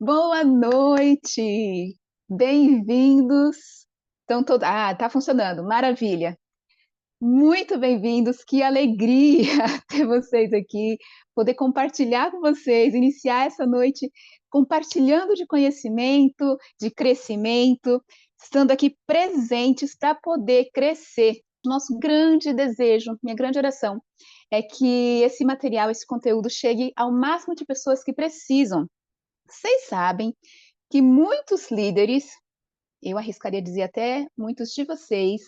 Boa noite! Bem-vindos. Estão todos. Ah, tá funcionando, maravilha. Muito bem-vindos, que alegria ter vocês aqui, poder compartilhar com vocês, iniciar essa noite compartilhando de conhecimento, de crescimento, estando aqui presentes para poder crescer. Nosso grande desejo, minha grande oração, é que esse material, esse conteúdo chegue ao máximo de pessoas que precisam. Vocês sabem que muitos líderes, eu arriscaria dizer até muitos de vocês,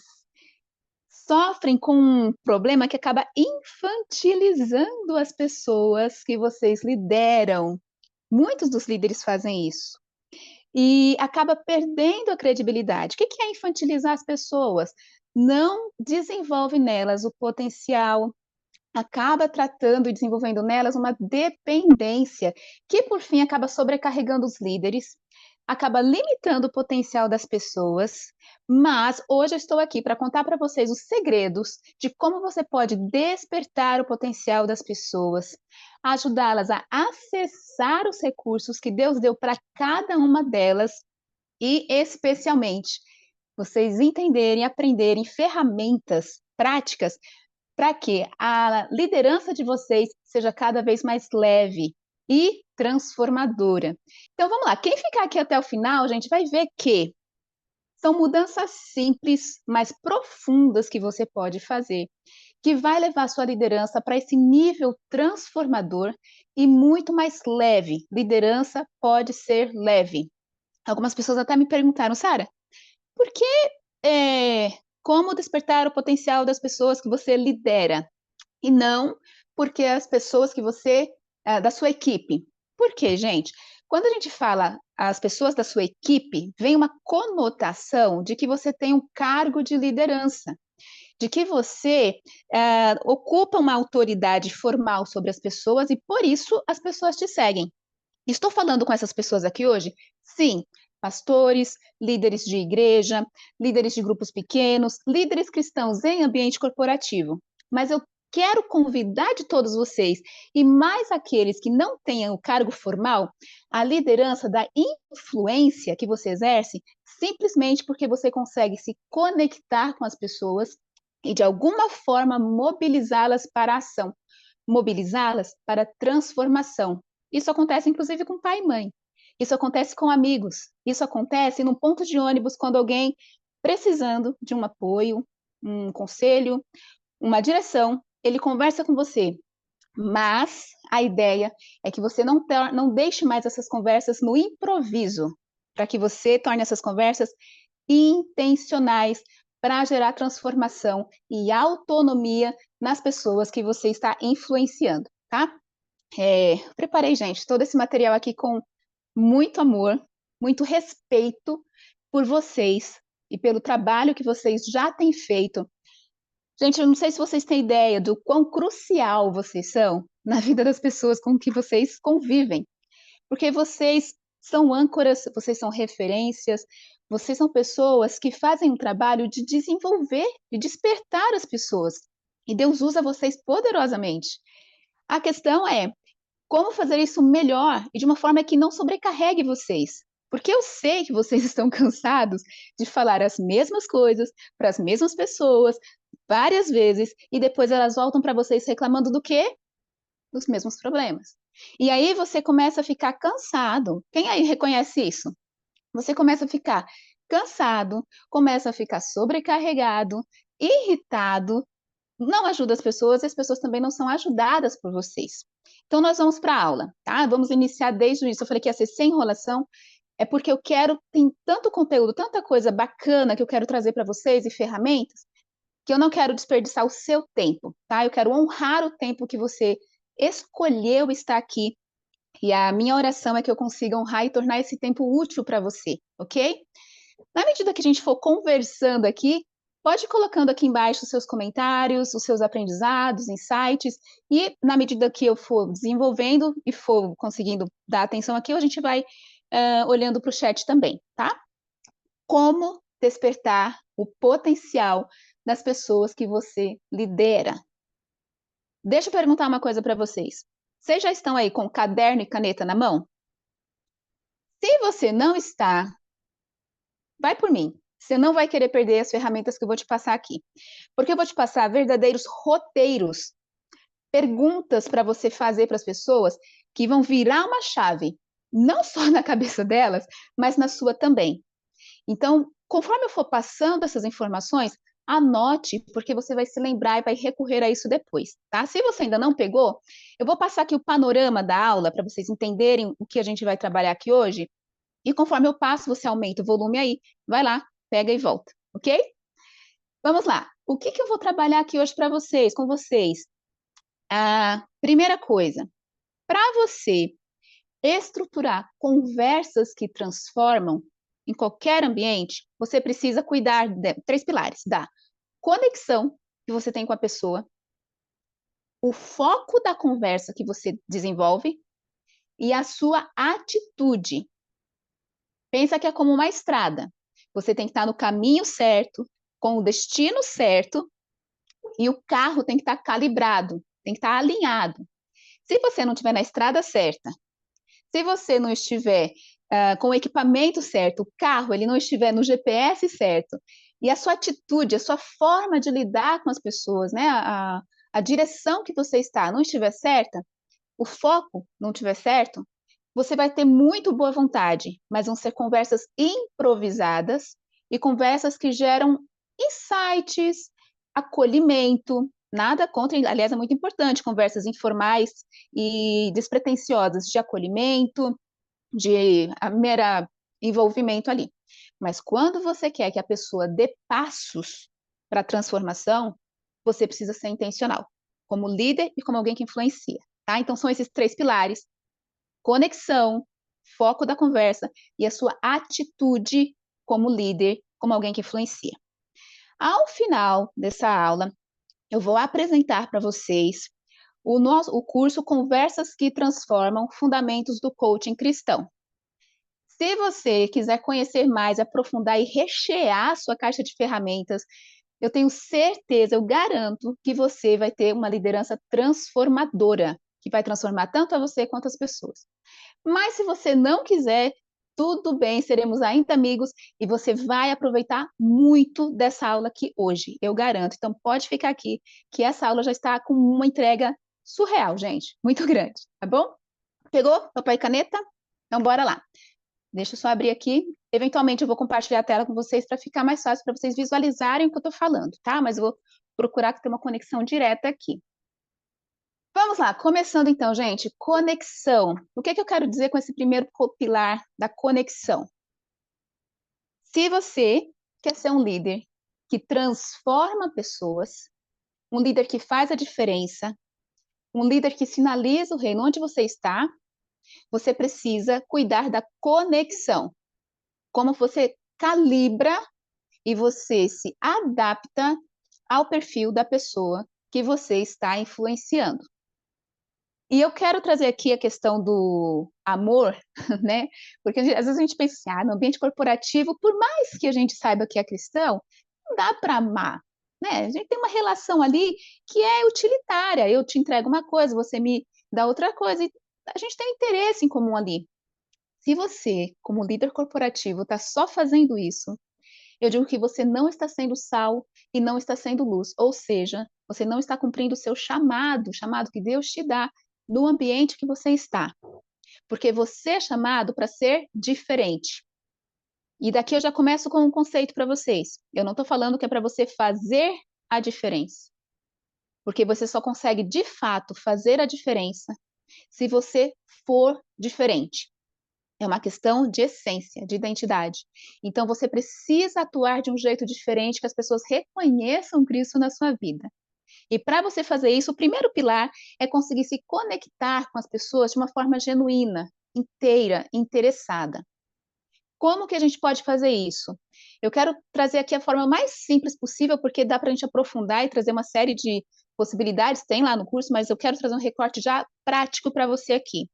sofrem com um problema que acaba infantilizando as pessoas que vocês lideram. Muitos dos líderes fazem isso. E acaba perdendo a credibilidade. O que é infantilizar as pessoas? Não desenvolve nelas o potencial, acaba tratando e desenvolvendo nelas uma dependência, que por fim acaba sobrecarregando os líderes, acaba limitando o potencial das pessoas. Mas hoje eu estou aqui para contar para vocês os segredos de como você pode despertar o potencial das pessoas, ajudá-las a acessar os recursos que Deus deu para cada uma delas e, especialmente, vocês entenderem, aprenderem ferramentas práticas para que a liderança de vocês seja cada vez mais leve e transformadora. Então vamos lá, quem ficar aqui até o final, gente, vai ver que são mudanças simples, mas profundas que você pode fazer, que vai levar a sua liderança para esse nível transformador e muito mais leve. Liderança pode ser leve. Algumas pessoas até me perguntaram, Sara, por que como despertar o potencial das pessoas que você lidera? E não porque as pessoas que você, da sua equipe. Por quê, gente? Quando a gente fala as pessoas da sua equipe, vem uma conotação de que você tem um cargo de liderança, de que você ocupa uma autoridade formal sobre as pessoas e por isso as pessoas te seguem. Estou falando com essas pessoas aqui hoje? Sim, pastores, líderes de igreja, líderes de grupos pequenos, líderes cristãos em ambiente corporativo. Mas eu quero convidar de todos vocês, e mais aqueles que não tenham o cargo formal, a liderança da influência que você exerce, simplesmente porque você consegue se conectar com as pessoas e, de alguma forma, mobilizá-las para a ação, mobilizá-las para a transformação. Isso acontece, inclusive, com pai e mãe. Isso acontece com amigos. Isso acontece num ponto de ônibus quando alguém precisando de um apoio, um conselho, uma direção, ele conversa com você. Mas a ideia é que você não deixe mais essas conversas no improviso, para que você torne essas conversas intencionais para gerar transformação e autonomia nas pessoas que você está influenciando, tá? Preparei, gente, todo esse material aqui com muito amor, muito respeito por vocês e pelo trabalho que vocês já têm feito. Gente, eu não sei se vocês têm ideia do quão crucial vocês são na vida das pessoas com que vocês convivem, porque vocês são âncoras, vocês são referências, vocês são pessoas que fazem um trabalho de desenvolver, de despertar as pessoas. E Deus usa vocês poderosamente. A questão é como fazer isso melhor e de uma forma que não sobrecarregue vocês. Porque eu sei que vocês estão cansados de falar as mesmas coisas para as mesmas pessoas várias vezes e depois elas voltam para vocês reclamando do quê? Dos mesmos problemas. E aí você começa a ficar cansado. Quem aí reconhece isso? Você começa a ficar cansado, começa a ficar sobrecarregado, irritado, não ajuda as pessoas também não são ajudadas por vocês. Então, nós vamos para a aula, tá? Vamos iniciar desde o início. Eu falei que ia ser sem enrolação, é porque eu quero, tem tanto conteúdo, tanta coisa bacana que eu quero trazer para vocês e ferramentas, que eu não quero desperdiçar o seu tempo, tá? Eu quero honrar o tempo que você escolheu estar aqui. E a minha oração é que eu consiga honrar e tornar esse tempo útil para você, ok? Na medida que a gente for conversando aqui, pode ir colocando aqui embaixo os seus comentários, os seus aprendizados, insights, e na medida que eu for desenvolvendo e for conseguindo dar atenção aqui, a gente vai olhando para o chat também, tá? Como despertar o potencial das pessoas que você lidera? Deixa eu perguntar uma coisa para vocês. Vocês já estão aí com caderno e caneta na mão? Se você não está, vai por mim. Você não vai querer perder as ferramentas que eu vou te passar aqui. Porque eu vou te passar verdadeiros roteiros, perguntas para você fazer para as pessoas que vão virar uma chave, não só na cabeça delas, mas na sua também. Então, conforme eu for passando essas informações, anote, porque você vai se lembrar e vai recorrer a isso depois, tá? Se você ainda não pegou, eu vou passar aqui o panorama da aula para vocês entenderem o que a gente vai trabalhar aqui hoje. E conforme eu passo, você aumenta o volume aí. Vai lá, pega e volta, ok? Vamos lá. O que eu vou trabalhar aqui hoje para vocês, com vocês? A primeira coisa, para você estruturar conversas que transformam em qualquer ambiente, você precisa cuidar de três pilares: da conexão que você tem com a pessoa, o foco da conversa que você desenvolve e a sua atitude. Pensa que é como uma estrada. Você tem que estar no caminho certo, com o destino certo, e o carro tem que estar calibrado, tem que estar alinhado. Se você não estiver na estrada certa, se você não estiver com o equipamento certo, o carro ele não estiver no GPS certo, e a sua atitude, a sua forma de lidar com as pessoas, né, a direção que você está não estiver certa, o foco não estiver certo, você vai ter muito boa vontade, mas vão ser conversas improvisadas e conversas que geram insights, acolhimento, nada contra, aliás, é muito importante, conversas informais e despretensiosas de acolhimento, de a mera envolvimento ali. Mas quando você quer que a pessoa dê passos para a transformação, você precisa ser intencional, como líder e como alguém que influencia, tá? Então são esses três pilares: conexão, foco da conversa e a sua atitude como líder, como alguém que influencia. Ao final dessa aula, eu vou apresentar para vocês o curso Conversas que Transformam, Fundamentos do Coaching Cristão. Se você quiser conhecer mais, aprofundar e rechear a sua caixa de ferramentas, eu tenho certeza, eu garanto que você vai ter uma liderança transformadora, que vai transformar tanto a você quanto as pessoas. Mas se você não quiser, tudo bem, seremos ainda amigos e você vai aproveitar muito dessa aula aqui hoje, eu garanto. Então pode ficar aqui, que essa aula já está com uma entrega surreal, gente, muito grande, tá bom? Pegou papel e caneta? Então bora lá. Deixa eu só abrir aqui. Eventualmente eu vou compartilhar a tela com vocês para ficar mais fácil para vocês visualizarem o que eu estou falando, tá? Mas eu vou procurar ter uma conexão direta aqui. Vamos lá, começando então, gente, conexão. O que eu quero dizer com esse primeiro pilar da conexão? Se você quer ser um líder que transforma pessoas, um líder que faz a diferença, um líder que sinaliza o reino onde você está, você precisa cuidar da conexão. Como você calibra e você se adapta ao perfil da pessoa que você está influenciando. E eu quero trazer aqui a questão do amor, né? Porque às vezes a gente pensa assim, no ambiente corporativo, por mais que a gente saiba que é cristão, não dá para amar, né? A gente tem uma relação ali que é utilitária. Eu te entrego uma coisa, você me dá outra coisa, e a gente tem interesse em comum ali. Se você, como líder corporativo, está só fazendo isso, eu digo que você não está sendo sal e não está sendo luz, ou seja, você não está cumprindo o seu chamado, o chamado que Deus te dá no ambiente que você está, porque você é chamado para ser diferente. E daqui eu já começo com um conceito para vocês. Eu não estou falando que é para você fazer a diferença, porque você só consegue de fato fazer a diferença se você for diferente. É uma questão de essência, de identidade. Então você precisa atuar de um jeito diferente que as pessoas reconheçam Cristo na sua vida. E para você fazer isso, o primeiro pilar é conseguir se conectar com as pessoas de uma forma genuína, inteira, interessada. Como que a gente pode fazer isso? Eu quero trazer aqui a forma mais simples possível, porque dá para a gente aprofundar e trazer uma série de possibilidades, tem lá no curso, mas eu quero trazer um recorte já prático para você aqui.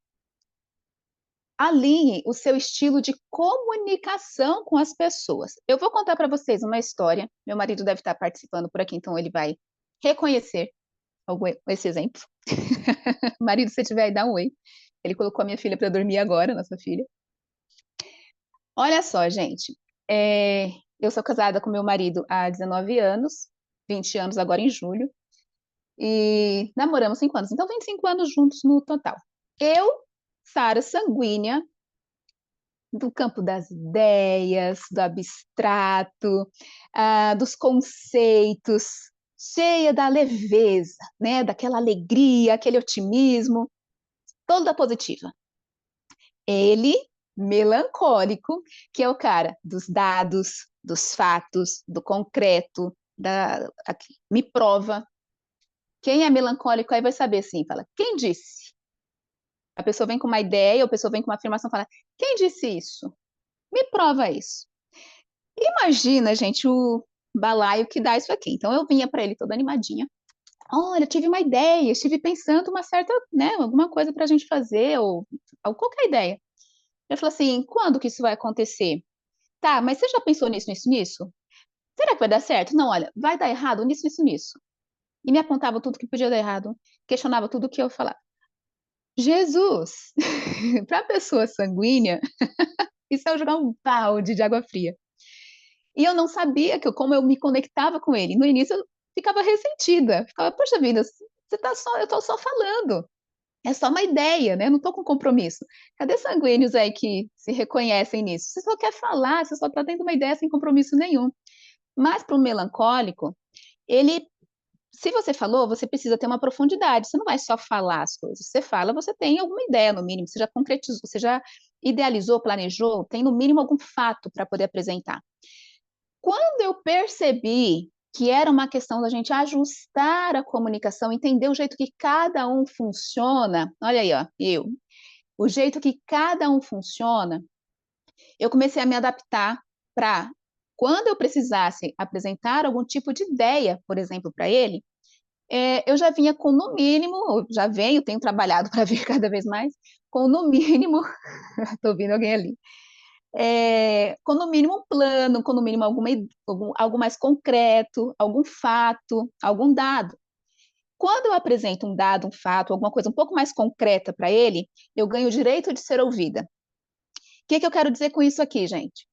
Alinhe o seu estilo de comunicação com as pessoas. Eu vou contar para vocês uma história. Meu marido deve estar participando por aqui, então ele vai reconhecer esse exemplo. Marido, se você tiver aí, dá um oi. Ele colocou a minha filha para dormir agora, nossa filha. Olha só, gente. Eu sou casada com meu marido há 19 anos, 20 anos agora em julho, e namoramos 5 anos. Então, 25 anos juntos no total. Eu, Sara sanguínea, do campo das ideias, do abstrato, dos conceitos, cheia da leveza, né? Daquela alegria, aquele otimismo, toda positiva. Ele, melancólico, que é o cara dos dados, dos fatos, do concreto, aqui, me prova. Quem é melancólico aí vai saber assim, fala, quem disse? A pessoa vem com uma ideia, ou a pessoa vem com uma afirmação e fala, quem disse isso? Me prova isso. Imagina, gente, o balaio que dá isso aqui. Então eu vinha para ele toda animadinha. Olha, tive uma ideia, estive pensando uma certa, né, alguma coisa para a gente fazer, ou qualquer ideia. Ele falou assim: quando que isso vai acontecer? Tá, mas você já pensou nisso, nisso, nisso? Será que vai dar certo? Não, olha, vai dar errado nisso, nisso, nisso. E me apontava tudo que podia dar errado, questionava tudo que eu falava. Jesus! Para a pessoa sanguínea, isso é jogar um balde de água fria. E eu não sabia como eu me conectava com ele. No início eu ficava ressentida, ficava, poxa vida, eu tô só falando. É só uma ideia, né? Não estou com compromisso. Cadê sanguíneos aí que se reconhecem nisso? Você só quer falar, você só está tendo uma ideia sem compromisso nenhum. Mas para o melancólico, ele, se você falou, você precisa ter uma profundidade. Você não vai só falar as coisas. Você fala, você tem alguma ideia, no mínimo. Você já concretizou, você já idealizou, planejou, tem no mínimo algum fato para poder apresentar. Quando eu percebi que era uma questão da gente ajustar a comunicação, entender o jeito que cada um funciona, olha aí, ó, o jeito que cada um funciona, eu comecei a me adaptar para, quando eu precisasse apresentar algum tipo de ideia, por exemplo, para ele, eu já vinha com, no mínimo, já venho, tenho trabalhado para vir cada vez mais, com, no mínimo, estou ouvindo alguém ali, com no mínimo um plano, com no mínimo algo mais concreto, algum fato, algum dado. Quando eu apresento um dado, um fato, alguma coisa um pouco mais concreta para ele, eu ganho o direito de ser ouvida. O que eu quero dizer com isso aqui, gente?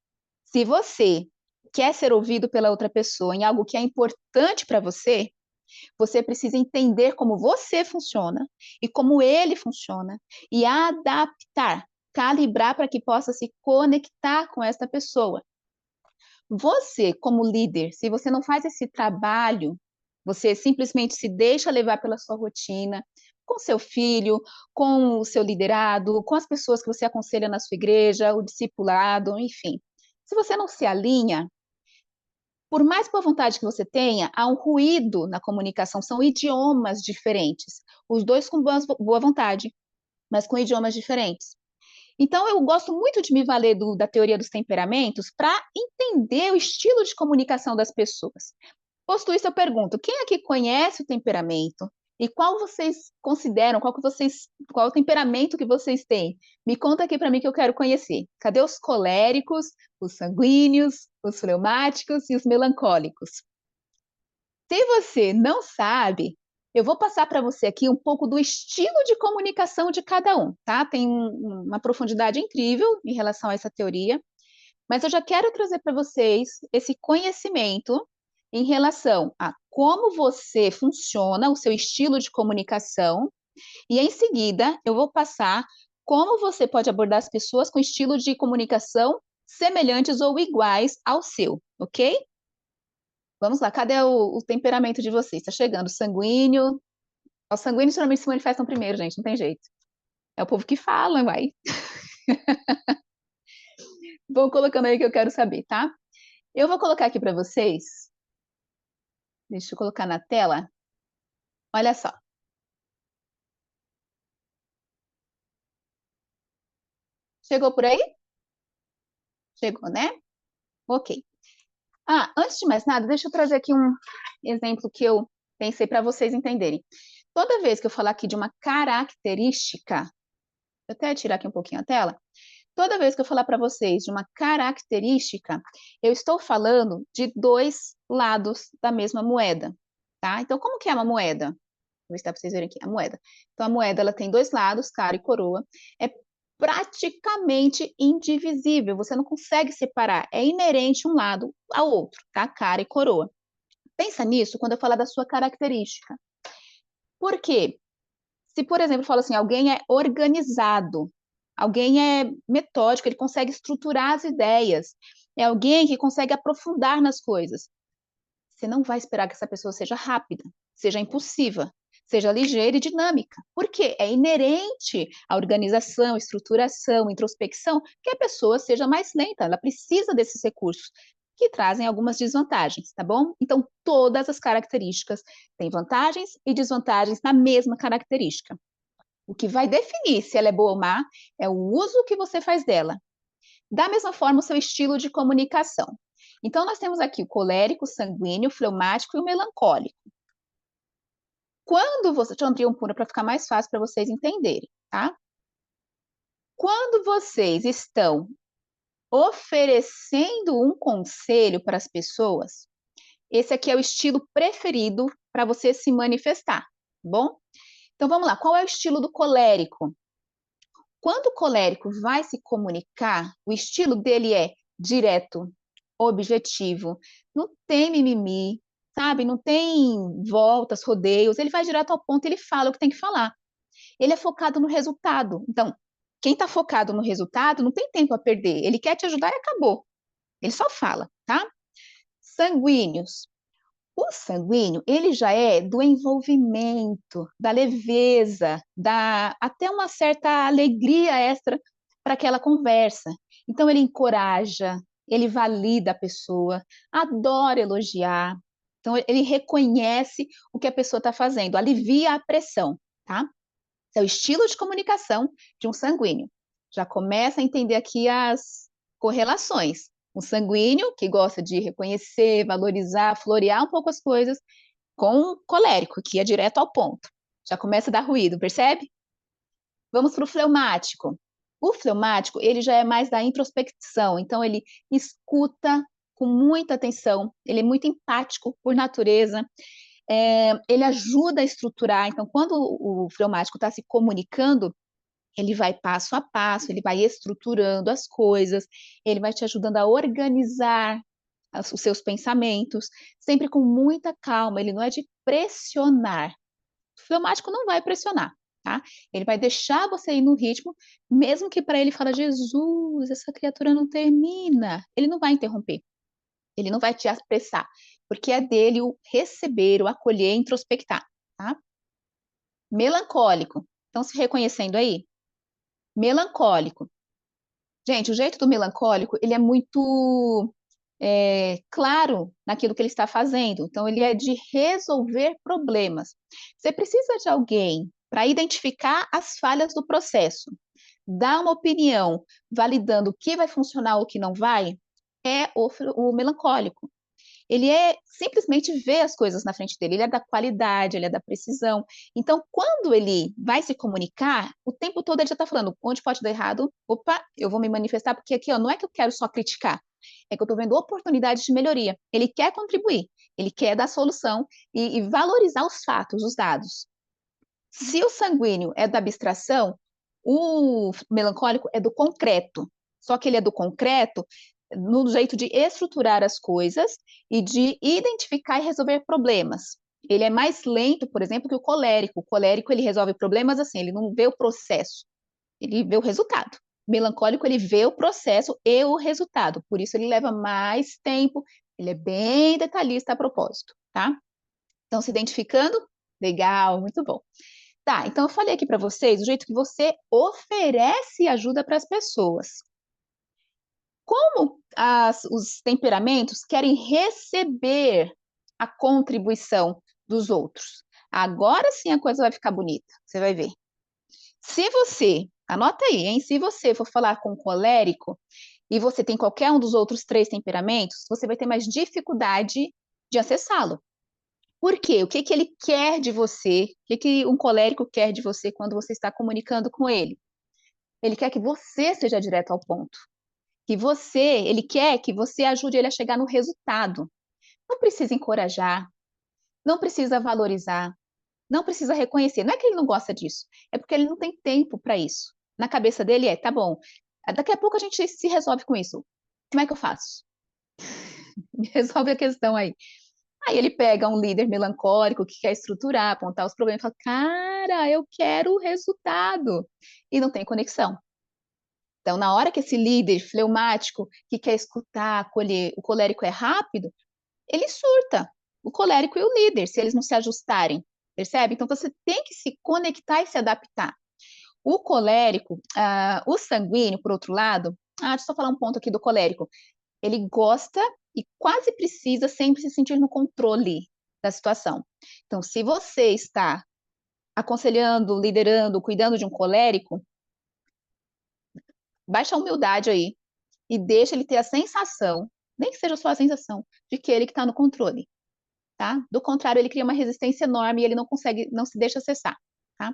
Se você quer ser ouvido pela outra pessoa em algo que é importante para você, você precisa entender como você funciona e como ele funciona e adaptar, calibrar para que possa se conectar com esta pessoa. Você, como líder, se você não faz esse trabalho, você simplesmente se deixa levar pela sua rotina, com seu filho, com o seu liderado, com as pessoas que você aconselha na sua igreja, o discipulado, enfim. Se você não se alinha, por mais boa vontade que você tenha, há um ruído na comunicação, são idiomas diferentes. Os dois com boa vontade, mas com idiomas diferentes. Então, eu gosto muito de me valer da teoria dos temperamentos para entender o estilo de comunicação das pessoas. Posto isso, eu pergunto: quem aqui conhece o temperamento? E qual vocês consideram, qual é o temperamento que vocês têm? Me conta aqui para mim que eu quero conhecer. Cadê os coléricos, os sanguíneos, os fleumáticos e os melancólicos? Se você não sabe, eu vou passar para você aqui um pouco do estilo de comunicação de cada um, tá? Tem uma profundidade incrível em relação a essa teoria, mas eu já quero trazer para vocês esse conhecimento em relação a como você funciona, o seu estilo de comunicação, e em seguida eu vou passar como você pode abordar as pessoas com estilo de comunicação semelhantes ou iguais ao seu, ok? Vamos lá, cadê o temperamento de vocês? Está chegando sanguíneo. Os sanguíneos geralmente se manifestam primeiro, gente, não tem jeito. É o povo que fala, vai. Vão colocando aí que eu quero saber, tá? Eu vou colocar aqui para vocês. Deixa eu colocar na tela. Olha só. Chegou por aí? Chegou, né? Ok. Antes de mais nada, deixa eu trazer aqui um exemplo que eu pensei para vocês entenderem. Toda vez que eu falar aqui de uma característica, vou até tirar aqui um pouquinho a tela. Toda vez que eu falar para vocês de uma característica, eu estou falando de dois lados da mesma moeda, tá? Então, como que é uma moeda? Vou ver se dá para vocês verem aqui, a moeda. Então, a moeda, ela tem dois lados, cara e coroa. É praticamente indivisível, você não consegue separar, é inerente um lado ao outro, tá? Cara e coroa. Pensa nisso quando eu falar da sua característica. Por quê? Se, por exemplo, eu falo assim, alguém é organizado, alguém é metódico, ele consegue estruturar as ideias, é alguém que consegue aprofundar nas coisas. Você não vai esperar que essa pessoa seja rápida, seja impulsiva, seja ligeira e dinâmica. Por quê? É inerente à organização, estruturação, introspecção, que a pessoa seja mais lenta. Ela precisa desses recursos que trazem algumas desvantagens, tá bom? Então, todas as características têm vantagens e desvantagens na mesma característica. O que vai definir se ela é boa ou má é o uso que você faz dela. Da mesma forma, o seu estilo de comunicação. Então, nós temos aqui o colérico, o sanguíneo, o fleumático e o melancólico. Quando você... Deixa eu abrir um puro para ficar mais fácil para vocês entenderem, tá? Quando vocês estão oferecendo um conselho para as pessoas, esse aqui é o estilo preferido para você se manifestar, tá bom? Então, vamos lá. Qual é o estilo do colérico? Quando o colérico vai se comunicar, o estilo dele é direto, objetivo, não tem mimimi, sabe? Não tem voltas, rodeios, ele vai direto ao ponto, ele fala o que tem que falar. Ele é focado no resultado. Então, quem está focado no resultado não tem tempo a perder, ele quer te ajudar e acabou. Ele só fala, tá? Sanguíneos. O sanguíneo, ele já é do envolvimento, da leveza, da até uma certa alegria extra para aquela conversa. Então ele encoraja, ele valida a pessoa, adora elogiar. Então ele reconhece o que a pessoa está fazendo, alivia a pressão, tá? Esse é o estilo de comunicação de um sanguíneo. Já começa a entender aqui as correlações. Um sanguíneo, que gosta de reconhecer, valorizar, florear um pouco as coisas, com um colérico, que é direto ao ponto. Já começa a dar ruído, percebe? Vamos para o fleumático. O fleumático, ele já é mais da introspecção, então ele escuta com muita atenção, ele é muito empático por natureza, ele ajuda a estruturar, então quando o fleumático está se comunicando, ele vai passo a passo, ele vai estruturando as coisas, ele vai te ajudando a organizar os seus pensamentos, sempre com muita calma, ele não é de pressionar. O fleumático não vai pressionar, tá? Ele vai deixar você ir no ritmo, mesmo que para ele fala, Jesus, essa criatura não termina. Ele não vai interromper, ele não vai te apressar, porque é dele o receber, o acolher, introspectar, tá? Melancólico. Estão se reconhecendo aí? Melancólico. Gente, o jeito do melancólico, ele é muito claro naquilo que ele está fazendo. Então, ele é de resolver problemas. Você precisa de alguém para identificar as falhas do processo, dar uma opinião, validando o que vai funcionar ou o que não vai, é o melancólico. Ele é simplesmente ver as coisas na frente dele, ele é da qualidade, ele é da precisão. Então, quando ele vai se comunicar, o tempo todo ele já está falando onde pode dar errado, opa, eu vou me manifestar, porque aqui ó, não é que eu quero só criticar, é que eu estou vendo oportunidades de melhoria. Ele quer contribuir, ele quer dar solução e valorizar os fatos, os dados. Se o sanguíneo é da abstração, o melancólico é do concreto. Só que ele é do concreto no jeito de estruturar as coisas e de identificar e resolver problemas. Ele é mais lento, por exemplo, que o colérico. O colérico ele resolve problemas assim, ele não vê o processo, ele vê o resultado. O melancólico ele vê o processo e o resultado, por isso ele leva mais tempo, ele é bem detalhista a propósito, tá? Estão se identificando? Legal, muito bom. Tá, então eu falei aqui para vocês o jeito que você oferece ajuda para as pessoas. Como os temperamentos querem receber a contribuição dos outros? Agora sim a coisa vai ficar bonita, você vai ver. Se você, anota aí, hein? Se você for falar com um colérico e você tem qualquer um dos outros três temperamentos, você vai ter mais dificuldade de acessá-lo. Por quê? O que que ele quer de você? O que que um colérico quer de você quando você está comunicando com ele? Ele quer que você seja direto ao ponto. Ele quer que você ajude ele a chegar no resultado. Não precisa encorajar, não precisa valorizar, não precisa reconhecer. Não é que ele não gosta disso, é porque ele não tem tempo para isso. na cabeça dele tá bom, daqui a pouco a gente se resolve com isso. Como é que eu faço? Me resolve a questão aí. Aí ele pega um líder melancólico que quer estruturar, apontar os problemas e fala, cara, eu quero o resultado. E não tem conexão. Então, na hora que esse líder fleumático que quer escutar, acolher, o colérico é rápido, ele surta, o colérico e o líder, se eles não se ajustarem, percebe? Então, você tem que se conectar e se adaptar. O colérico, o sanguíneo, por outro lado, deixa eu só falar um ponto aqui do colérico. Ele gosta e quase precisa sempre se sentir no controle da situação. Então, se você está aconselhando, liderando, cuidando de um colérico, baixa a humildade aí e deixa ele ter a sensação, nem que seja só a sensação, de que ele que está no controle, tá? Do contrário, ele cria uma resistência enorme e ele não consegue, não se deixa acessar, tá?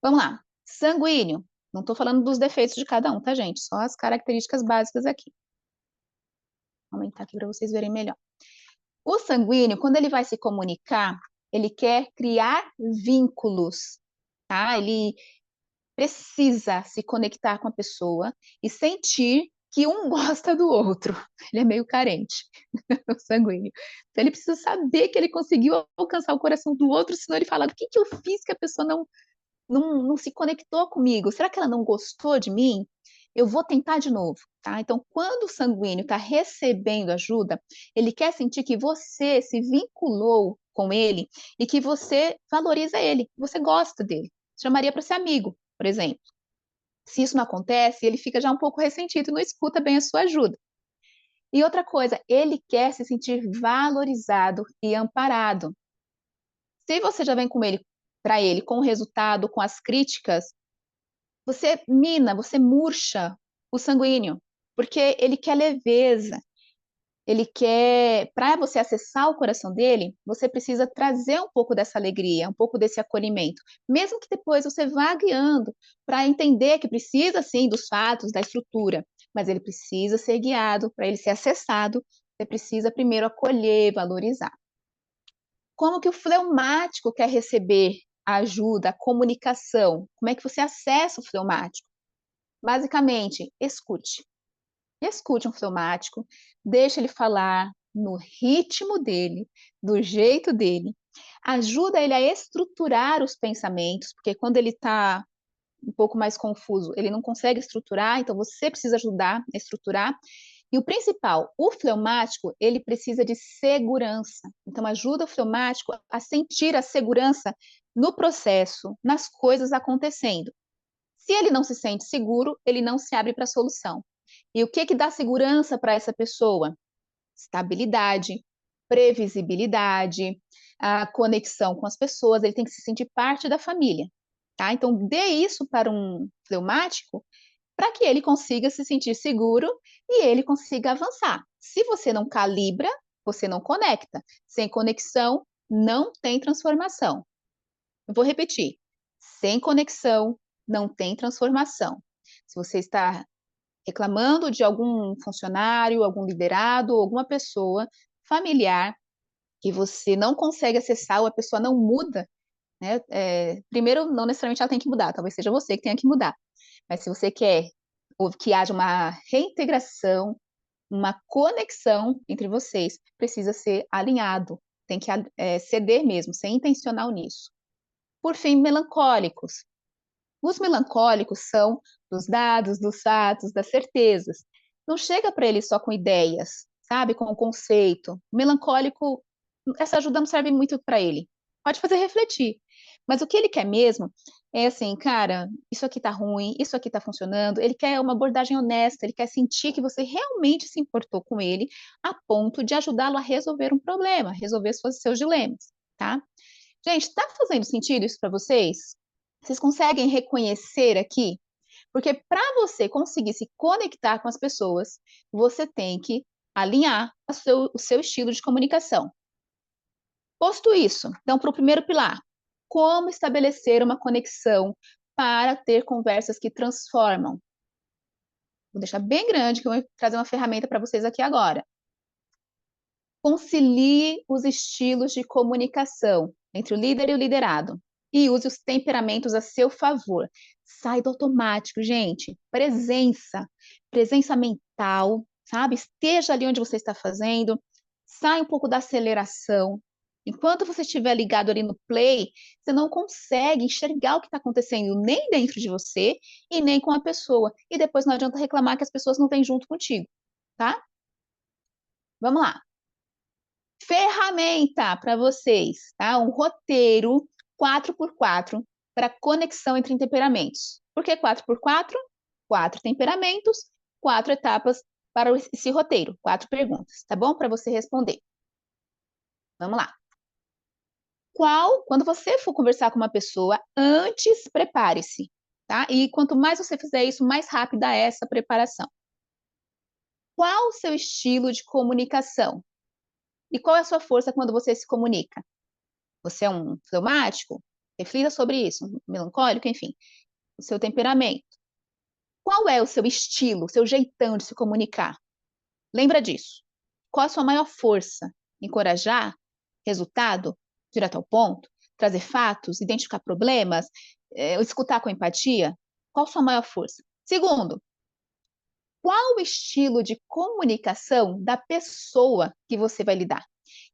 Vamos lá. Sanguíneo. Não estou falando dos defeitos de cada um, tá, gente? Só as características básicas aqui. Vou aumentar aqui para vocês verem melhor. O sanguíneo, quando ele vai se comunicar, ele quer criar vínculos, tá? Ele precisa se conectar com a pessoa e sentir que um gosta do outro. Ele é meio carente, o sanguíneo. Então, ele precisa saber que ele conseguiu alcançar o coração do outro, senão ele fala: o que eu fiz que a pessoa não se conectou comigo? Será que ela não gostou de mim? Eu vou tentar de novo, tá? Então, quando o sanguíneo está recebendo ajuda, ele quer sentir que você se vinculou com ele e que você valoriza ele, você gosta dele. Chamaria para ser amigo, por exemplo. Se isso não acontece, ele fica já um pouco ressentido e não escuta bem a sua ajuda. E outra coisa, ele quer se sentir valorizado e amparado. Se você já vem com ele para ele com o resultado, com as críticas, você mina, você murcha o sanguíneo, porque ele quer leveza, ele quer, para você acessar o coração dele, você precisa trazer um pouco dessa alegria, um pouco desse acolhimento, mesmo que depois você vá guiando para entender que precisa sim dos fatos, da estrutura, mas ele precisa ser guiado, para ele ser acessado, você precisa primeiro acolher, valorizar. Como que o fleumático quer receber a ajuda, a comunicação? Como é que você acessa o fleumático? Basicamente, escute. Escute um fleumático, deixe ele falar no ritmo dele, do jeito dele. Ajuda ele a estruturar os pensamentos, porque quando ele está um pouco mais confuso, ele não consegue estruturar, então você precisa ajudar a estruturar. E o principal, o fleumático, ele precisa de segurança. Então, ajuda o fleumático a sentir a segurança no processo, nas coisas acontecendo. Se ele não se sente seguro, ele não se abre para a solução. E o que dá segurança para essa pessoa? Estabilidade, previsibilidade, a conexão com as pessoas, ele tem que se sentir parte da família, tá? Então, dê isso para um fleumático para que ele consiga se sentir seguro e ele consiga avançar. Se você não calibra, você não conecta. Sem conexão, não tem transformação. Eu vou repetir. Sem conexão, não tem transformação. Se você está reclamando de algum funcionário, algum liderado, alguma pessoa familiar que você não consegue acessar ou a pessoa não muda, né? Primeiro, não necessariamente ela tem que mudar, talvez seja você que tenha que mudar. Mas se você quer que haja uma reintegração, uma conexão entre vocês, precisa ser alinhado, tem que ceder mesmo, ser intencional nisso. Por fim, melancólicos. Os melancólicos são dos dados, dos fatos, das certezas. Não chega para ele só com ideias, sabe, com o conceito. O melancólico, essa ajuda não serve muito para ele. Pode fazer refletir. Mas o que ele quer mesmo é assim, cara, isso aqui tá ruim, isso aqui tá funcionando. Ele quer uma abordagem honesta, ele quer sentir que você realmente se importou com ele a ponto de ajudá-lo a resolver um problema, resolver seus dilemas, tá? Gente, tá fazendo sentido isso para vocês? Vocês conseguem reconhecer aqui? Porque para você conseguir se conectar com as pessoas, você tem que alinhar o seu estilo de comunicação. Posto isso, então, para o primeiro pilar, como estabelecer uma conexão para ter conversas que transformam? Vou deixar bem grande, que eu vou trazer uma ferramenta para vocês aqui agora. Concilie os estilos de comunicação entre o líder e o liderado. e use os temperamentos a seu favor. Sai do automático, gente. Presença mental, sabe? Esteja ali onde você está fazendo, sai um pouco da aceleração. Enquanto você estiver ligado ali no play, você não consegue enxergar o que está acontecendo nem dentro de você e nem com a pessoa. E depois não adianta reclamar que as pessoas não vêm junto contigo, tá? Vamos lá. Ferramenta para vocês, tá? Um roteiro 4x4 para conexão entre temperamentos. Por que 4x4? 4 temperamentos, 4 etapas para esse roteiro, 4 perguntas, tá bom? Para você responder. Vamos lá. Quando você for conversar com uma pessoa, antes prepare-se, tá? E quanto mais você fizer isso, mais rápida é essa preparação. Qual o seu estilo de comunicação? E qual é a sua força quando você se comunica? Você é um fleumático? Reflita sobre isso, um melancólico, enfim, o seu temperamento. Qual é o seu estilo, o seu jeitão de se comunicar? Lembra disso. Qual a sua maior força? Encorajar? Resultado? Direto ao ponto? Trazer fatos? Identificar problemas? Escutar com empatia? Qual a sua maior força? Segundo, qual o estilo de comunicação da pessoa que você vai lidar?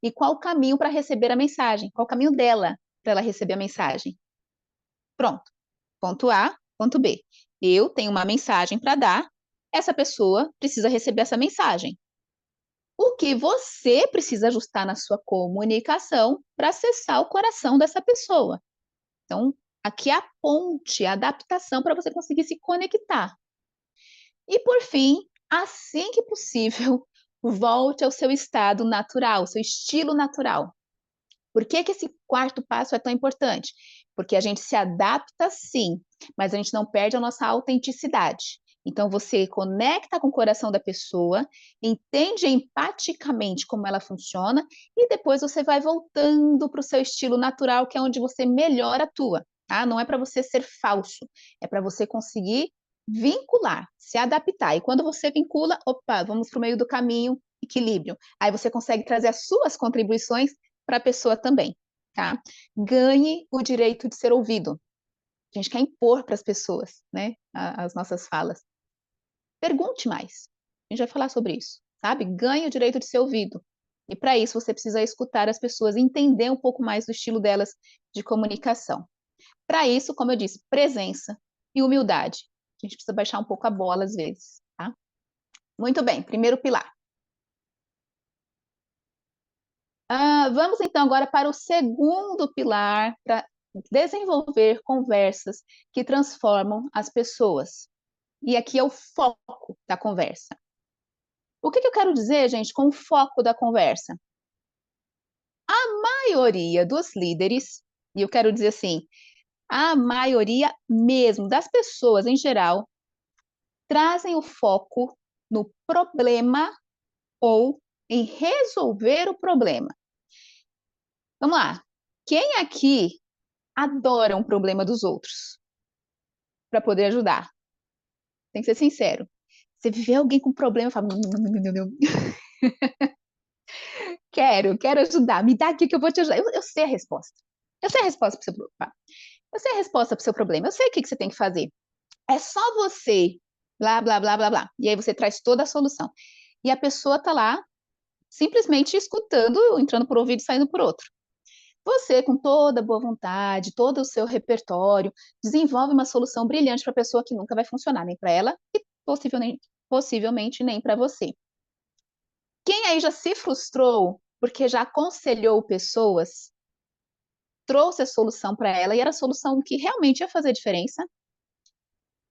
E qual o caminho para receber a mensagem? Qual o caminho dela para ela receber a mensagem? Pronto. Ponto A, ponto B. Eu tenho uma mensagem para dar, essa pessoa precisa receber essa mensagem. O que você precisa ajustar na sua comunicação para acessar o coração dessa pessoa? Então, aqui é a ponte, a adaptação para você conseguir se conectar. E por fim, assim que possível, volte ao seu estado natural, seu estilo natural. Por que que esse quarto passo é tão importante? Porque a gente se adapta sim, mas a gente não perde a nossa autenticidade. Então você conecta com o coração da pessoa, entende empaticamente como ela funciona e depois você vai voltando para o seu estilo natural, que é onde você melhor atua, tá? Não é para você ser falso, é para você conseguir vincular, se adaptar. E quando você vincula, opa, vamos para o meio do caminho, equilíbrio. Aí você consegue trazer as suas contribuições para a pessoa também, tá? Ganhe o direito de ser ouvido. A gente quer impor para as pessoas, né, as nossas falas. Pergunte mais. A gente vai falar sobre isso, sabe? Ganhe o direito de ser ouvido. E para isso você precisa escutar as pessoas, entender um pouco mais do estilo delas de comunicação. Para isso, como eu disse, presença e humildade. A gente precisa baixar um pouco a bola às vezes, tá? Muito bem, primeiro pilar. Vamos então agora para o segundo pilar, para desenvolver conversas que transformam as pessoas. E aqui é o foco da conversa. O que eu quero dizer, gente, com o foco da conversa? A maioria dos líderes, e eu quero dizer assim, a maioria mesmo das pessoas em geral, trazem o foco no problema ou em resolver o problema. Vamos lá. Quem aqui adora um problema dos outros para poder ajudar? Tem que ser sincero. Você vê alguém com problema e fala: quero ajudar, me dá aqui que eu vou te ajudar. Eu sei a resposta. Eu sei a resposta para o seu problema. Eu sei a resposta para o seu problema. Eu sei o que você tem que fazer. É só você, blá, blá, blá, blá, blá. E aí você traz toda a solução. E a pessoa está lá, simplesmente escutando, entrando por um ouvido e saindo por outro. Você, com toda a boa vontade, todo o seu repertório, desenvolve uma solução brilhante para a pessoa que nunca vai funcionar, nem para ela e possivelmente nem para você. Quem aí já se frustrou porque já aconselhou pessoas, trouxe a solução para ela e era a solução que realmente ia fazer diferença,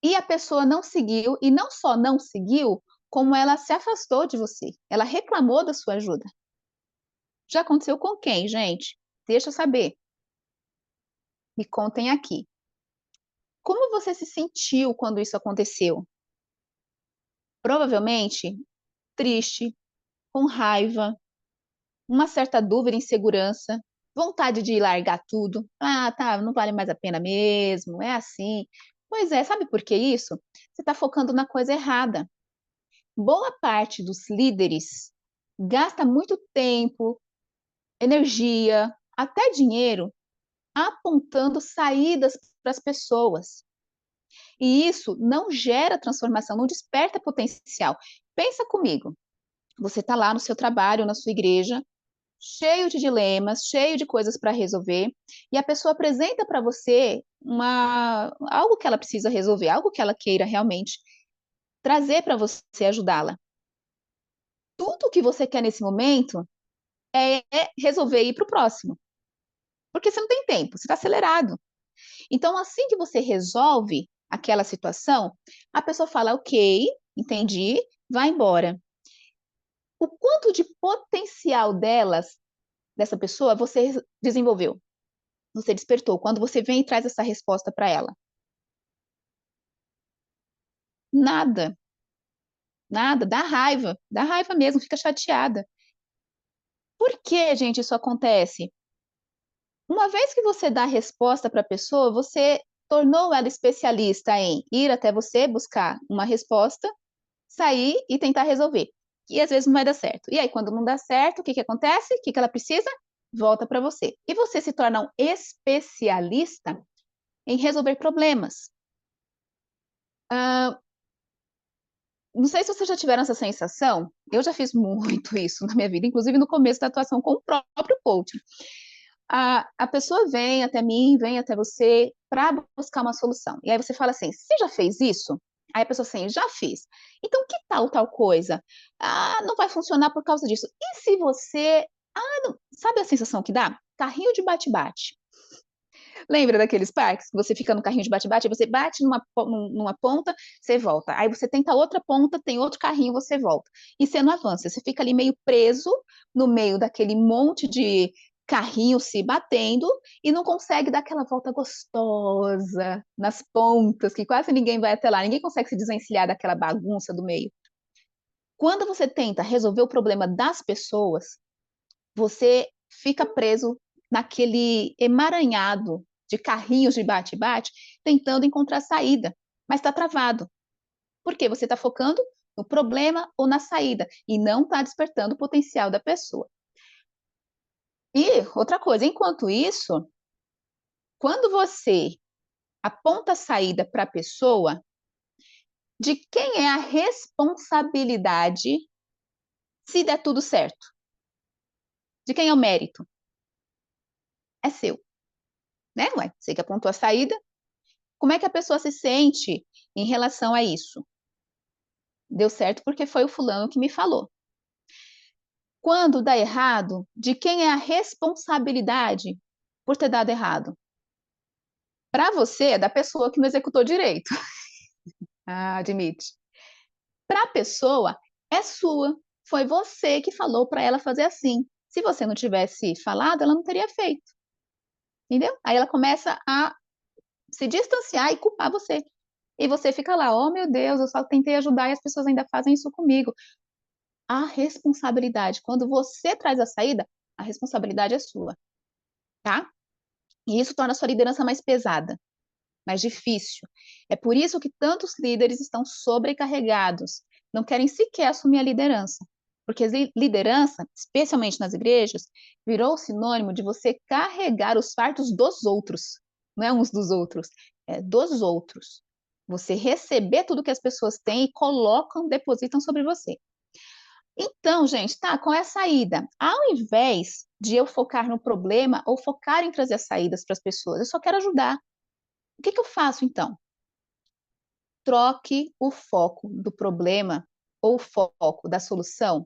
e a pessoa não seguiu, e não só não seguiu, como ela se afastou de você, ela reclamou da sua ajuda. Já aconteceu com quem, gente? Deixa eu saber. Me contem aqui. Como você se sentiu quando isso aconteceu? Provavelmente triste, com raiva, uma certa dúvida, insegurança, vontade de largar tudo. Ah, tá, não vale mais a pena mesmo, é assim. Pois é, sabe por que isso? Você está focando na coisa errada. Boa parte dos líderes gasta muito tempo, energia, até dinheiro apontando saídas para as pessoas. E isso não gera transformação, não desperta potencial. Pensa comigo, você está lá no seu trabalho, na sua igreja, cheio de dilemas, cheio de coisas para resolver, e a pessoa apresenta para você algo que ela precisa resolver, algo que ela queira realmente trazer para você ajudá-la. Tudo que você quer nesse momento é resolver e ir para o próximo, porque você não tem tempo, você está acelerado. Então, assim que você resolve aquela situação, a pessoa fala, ok, entendi, vai embora. O quanto de potencial dessa pessoa, você desenvolveu, você despertou, quando você vem e traz essa resposta para ela? Nada, nada, dá raiva mesmo, fica chateada. Por que, gente, isso acontece? Uma vez que você dá a resposta para a pessoa, você tornou ela especialista em ir até você, buscar uma resposta, sair e tentar resolver. E às vezes não vai dar certo. E aí, quando não dá certo, o que acontece? O que ela precisa? Volta para você. E você se torna um especialista em resolver problemas. Não sei se vocês já tiveram essa sensação, eu já fiz muito isso na minha vida, inclusive no começo da atuação com o próprio coaching. A pessoa vem até mim, vem até você para buscar uma solução. E aí você fala assim: você já fez isso? Aí a pessoa assim: já fiz. Então, que tal coisa? Ah, não vai funcionar por causa disso. E se você. Ah, não... Sabe a sensação que dá? Carrinho de bate-bate. Lembra daqueles parques que você fica no carrinho de bate-bate, você bate numa ponta, você volta. Aí você tenta outra ponta, tem outro carrinho, você volta. E você não avança, você fica ali meio preso no meio daquele monte de carrinho se batendo e não consegue dar aquela volta gostosa nas pontas, que quase ninguém vai até lá, ninguém consegue se desvencilhar daquela bagunça do meio. Quando você tenta resolver o problema das pessoas, você fica preso naquele emaranhado de carrinhos de bate-bate, tentando encontrar saída, mas está travado. Por quê? Você está focando no problema ou na saída e não está despertando o potencial da pessoa. E outra coisa, enquanto isso, quando você aponta a saída para a pessoa, de quem é a responsabilidade se der tudo certo? De quem é o mérito? É seu, né? Ué, você que apontou a saída, como é que a pessoa se sente em relação a isso? Deu certo porque foi o fulano que me falou. Quando dá errado, de quem é a responsabilidade por ter dado errado? Para você, é da pessoa que não executou direito. Ah, admite. Para a pessoa, é sua. Foi você que falou para ela fazer assim. Se você não tivesse falado, ela não teria feito. Entendeu? Aí ela começa a se distanciar e culpar você. E você fica lá, oh meu Deus, eu só tentei ajudar e as pessoas ainda fazem isso comigo. A responsabilidade, quando você traz a saída, a responsabilidade é sua, tá? E isso torna a sua liderança mais pesada, mais difícil. É por isso que tantos líderes estão sobrecarregados, não querem sequer assumir a liderança. Porque liderança, especialmente nas igrejas, virou sinônimo de você carregar os fardos dos outros, não é uns dos outros, é dos outros. Você receber tudo que as pessoas têm e colocam, depositam sobre você. Então, gente, tá, qual é a saída? Ao invés de eu focar no problema ou focar em trazer as saídas para as pessoas, eu só quero ajudar. O que eu faço então? Troque o foco do problema ou o foco da solução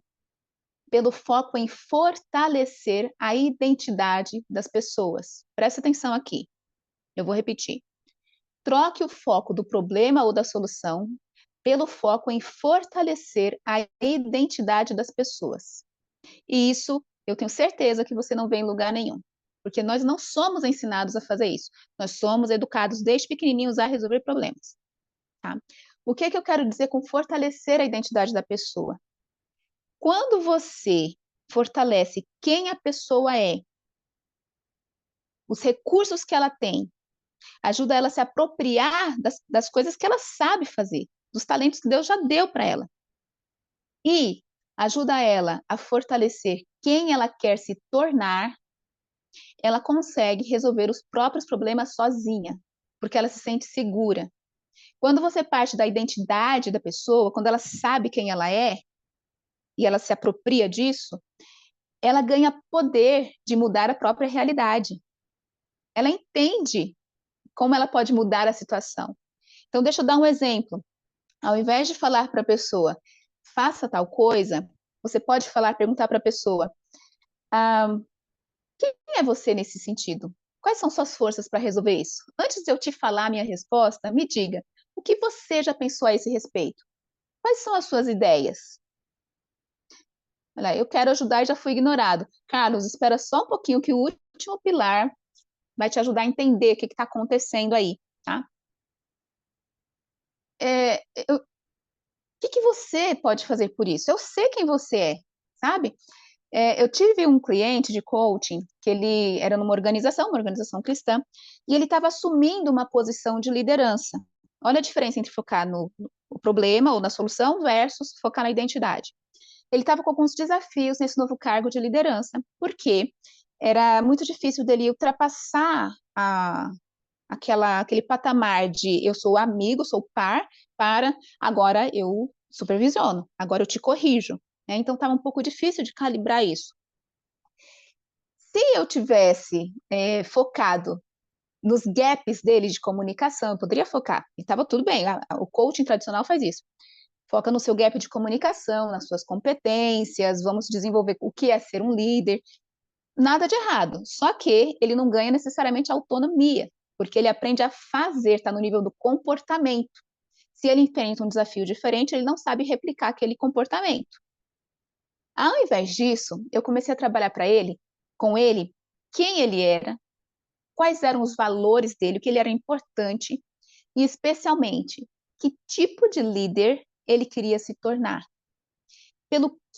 pelo foco em fortalecer a identidade das pessoas. Presta atenção aqui. Eu vou repetir. Troque o foco do problema ou da solução pelo foco em fortalecer a identidade das pessoas. E isso eu tenho certeza que você não vê em lugar nenhum, porque nós não somos ensinados a fazer isso. Nós somos educados desde pequenininhos a resolver problemas. Tá? O que eu quero dizer com fortalecer a identidade da pessoa? Quando você fortalece quem a pessoa é, os recursos que ela tem, ajuda ela a se apropriar das coisas que ela sabe fazer, dos talentos que Deus já deu para ela. E ajuda ela a fortalecer quem ela quer se tornar, ela consegue resolver os próprios problemas sozinha, porque ela se sente segura. Quando você parte da identidade da pessoa, quando ela sabe quem ela é e ela se apropria disso, ela ganha poder de mudar a própria realidade. Ela entende como ela pode mudar a situação. Então, deixa eu dar um exemplo. Ao invés de falar para a pessoa, faça tal coisa, você pode falar, perguntar para a pessoa, quem é você nesse sentido? Quais são suas forças para resolver isso? Antes de eu te falar a minha resposta, me diga, o que você já pensou a esse respeito? Quais são as suas ideias? Olha, eu quero ajudar e já fui ignorado. Carlos, espera só um pouquinho que o último pilar vai te ajudar a entender o que está acontecendo aí, tá? O que você pode fazer por isso? Eu sei quem você é, sabe? Eu tive um cliente de coaching que ele era numa uma organização cristã, e ele estava assumindo uma posição de liderança. Olha a diferença entre focar no problema ou na solução versus focar na identidade. Ele estava com alguns desafios nesse novo cargo de liderança, porque era muito difícil dele ultrapassar aquele patamar de eu sou amigo, sou par, para agora eu supervisiono, agora eu te corrijo. Né? Então estava um pouco difícil de calibrar isso. Se eu tivesse focado nos gaps dele de comunicação, eu poderia focar, e estava tudo bem, o coaching tradicional faz isso. Foca no seu gap de comunicação, nas suas competências, vamos desenvolver o que é ser um líder. Nada de errado, só que ele não ganha necessariamente autonomia, porque ele aprende a fazer, está no nível do comportamento. Se ele enfrenta um desafio diferente, ele não sabe replicar aquele comportamento. Ao invés disso, eu comecei a trabalhar com ele, quem ele era, quais eram os valores dele, o que ele era importante, e especialmente, que tipo de líder ele queria se tornar.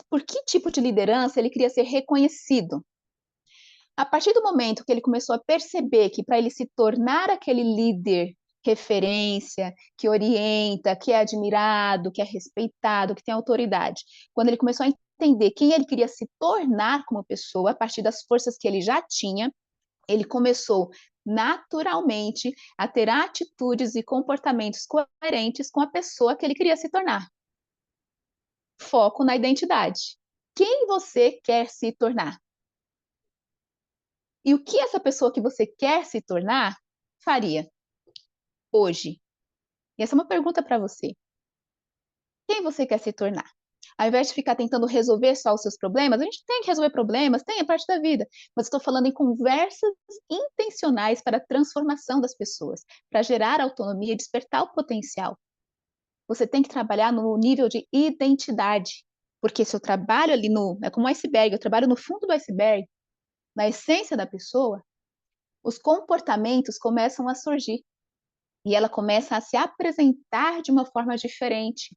Por que tipo de liderança ele queria ser reconhecido. A partir do momento que ele começou a perceber que para ele se tornar aquele líder referência, que orienta, que é admirado, que é respeitado, que tem autoridade, quando ele começou a entender quem ele queria se tornar como pessoa, a partir das forças que ele já tinha, ele começou naturalmente a ter atitudes e comportamentos coerentes com a pessoa que ele queria se tornar. Foco na identidade. Quem você quer se tornar? E o que essa pessoa que você quer se tornar faria hoje? E essa é uma pergunta para você. Quem você quer se tornar? Ao invés de ficar tentando resolver só os seus problemas, a gente tem que resolver problemas, tem, é parte da vida. Mas estou falando em conversas intencionais para a transformação das pessoas, para gerar autonomia e despertar o potencial. Você tem que trabalhar no nível de identidade, porque se eu trabalho ali é como um iceberg, eu trabalho no fundo do iceberg, na essência da pessoa, os comportamentos começam a surgir e ela começa a se apresentar de uma forma diferente.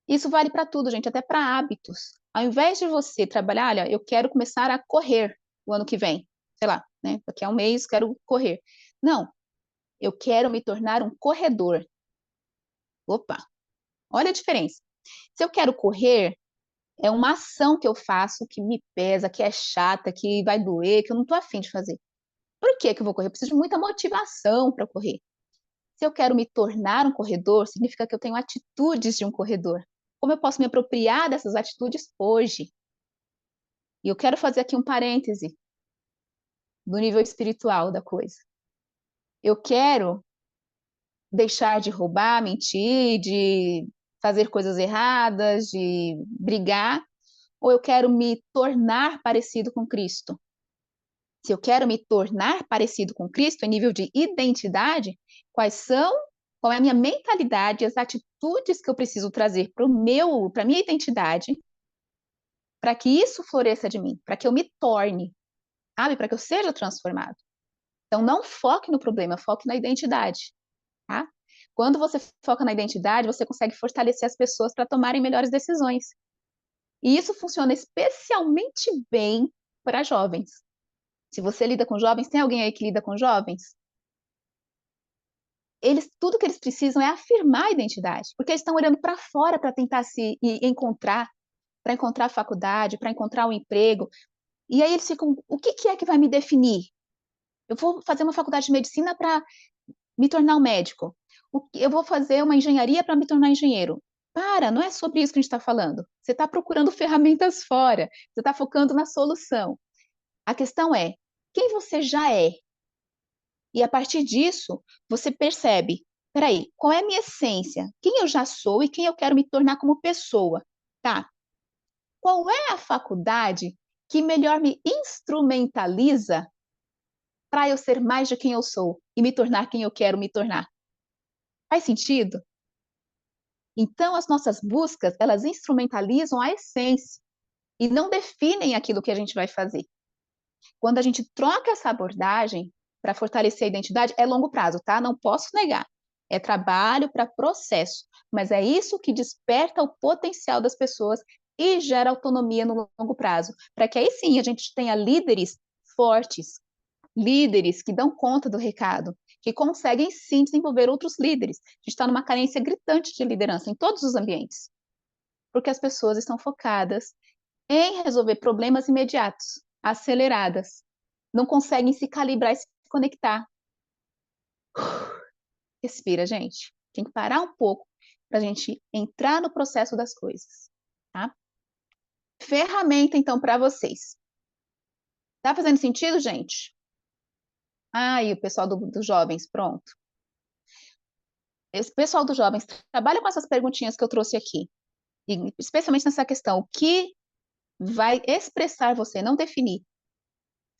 Isso vale para tudo, gente, até para hábitos. Ao invés de você trabalhar, olha, eu quero começar a correr o ano que vem, sei lá, né? Daqui a um mês quero correr. Não, eu quero me tornar um corredor. Opa, olha a diferença. Se eu quero correr, é uma ação que eu faço que me pesa, que é chata, que vai doer, que eu não estou afim de fazer. Por que eu vou correr? Eu preciso de muita motivação para correr. Se eu quero me tornar um corredor, significa que eu tenho atitudes de um corredor. Como eu posso me apropriar dessas atitudes hoje? E eu quero fazer aqui um parêntese do nível espiritual da coisa. Eu quero deixar de roubar, mentir, de fazer coisas erradas, de brigar, ou eu quero me tornar parecido com Cristo? Se eu quero me tornar parecido com Cristo em nível de identidade, qual é a minha mentalidade, as atitudes que eu preciso trazer para a minha identidade, para que isso floresça de mim, para que eu me torne, sabe? Para que eu seja transformado. Então, não foque no problema, foque na identidade, tá? Quando você foca na identidade, você consegue fortalecer as pessoas para tomarem melhores decisões. E isso funciona especialmente bem para jovens. Se você lida com jovens, tem alguém aí que lida com jovens? Tudo que eles precisam é afirmar a identidade, porque eles estão olhando para fora para tentar se encontrar, para encontrar a faculdade, para encontrar um emprego. E aí eles ficam, o que é que vai me definir? Eu vou fazer uma faculdade de medicina para me tornar um médico. Eu vou fazer uma engenharia para me tornar engenheiro. Para, não é sobre isso que a gente está falando. Você está procurando ferramentas fora, você está focando na solução. A questão é, quem você já é? E a partir disso, você percebe, peraí, qual é a minha essência? Quem eu já sou e quem eu quero me tornar como pessoa? Tá? Qual é a faculdade que melhor me instrumentaliza para eu ser mais de quem eu sou e me tornar quem eu quero me tornar? Faz sentido? Então, as nossas buscas, elas instrumentalizam a essência e não definem aquilo que a gente vai fazer. Quando a gente troca essa abordagem para fortalecer a identidade, é longo prazo, tá? Não posso negar. É trabalho para processo, mas é isso que desperta o potencial das pessoas e gera autonomia no longo prazo, para que aí sim a gente tenha líderes fortes, líderes que dão conta do recado, que conseguem sim desenvolver outros líderes. A gente está numa carência gritante de liderança em todos os ambientes, porque as pessoas estão focadas em resolver problemas imediatos, aceleradas, não conseguem se calibrar e se conectar. Respira, gente. Tem que parar um pouco para a gente entrar no processo das coisas, tá? Ferramenta, então, para vocês. Tá fazendo sentido, gente? Ah, e o pessoal dos jovens, pronto. Esse pessoal dos jovens trabalha com essas perguntinhas que eu trouxe aqui, e especialmente nessa questão, o que vai expressar você, não definir,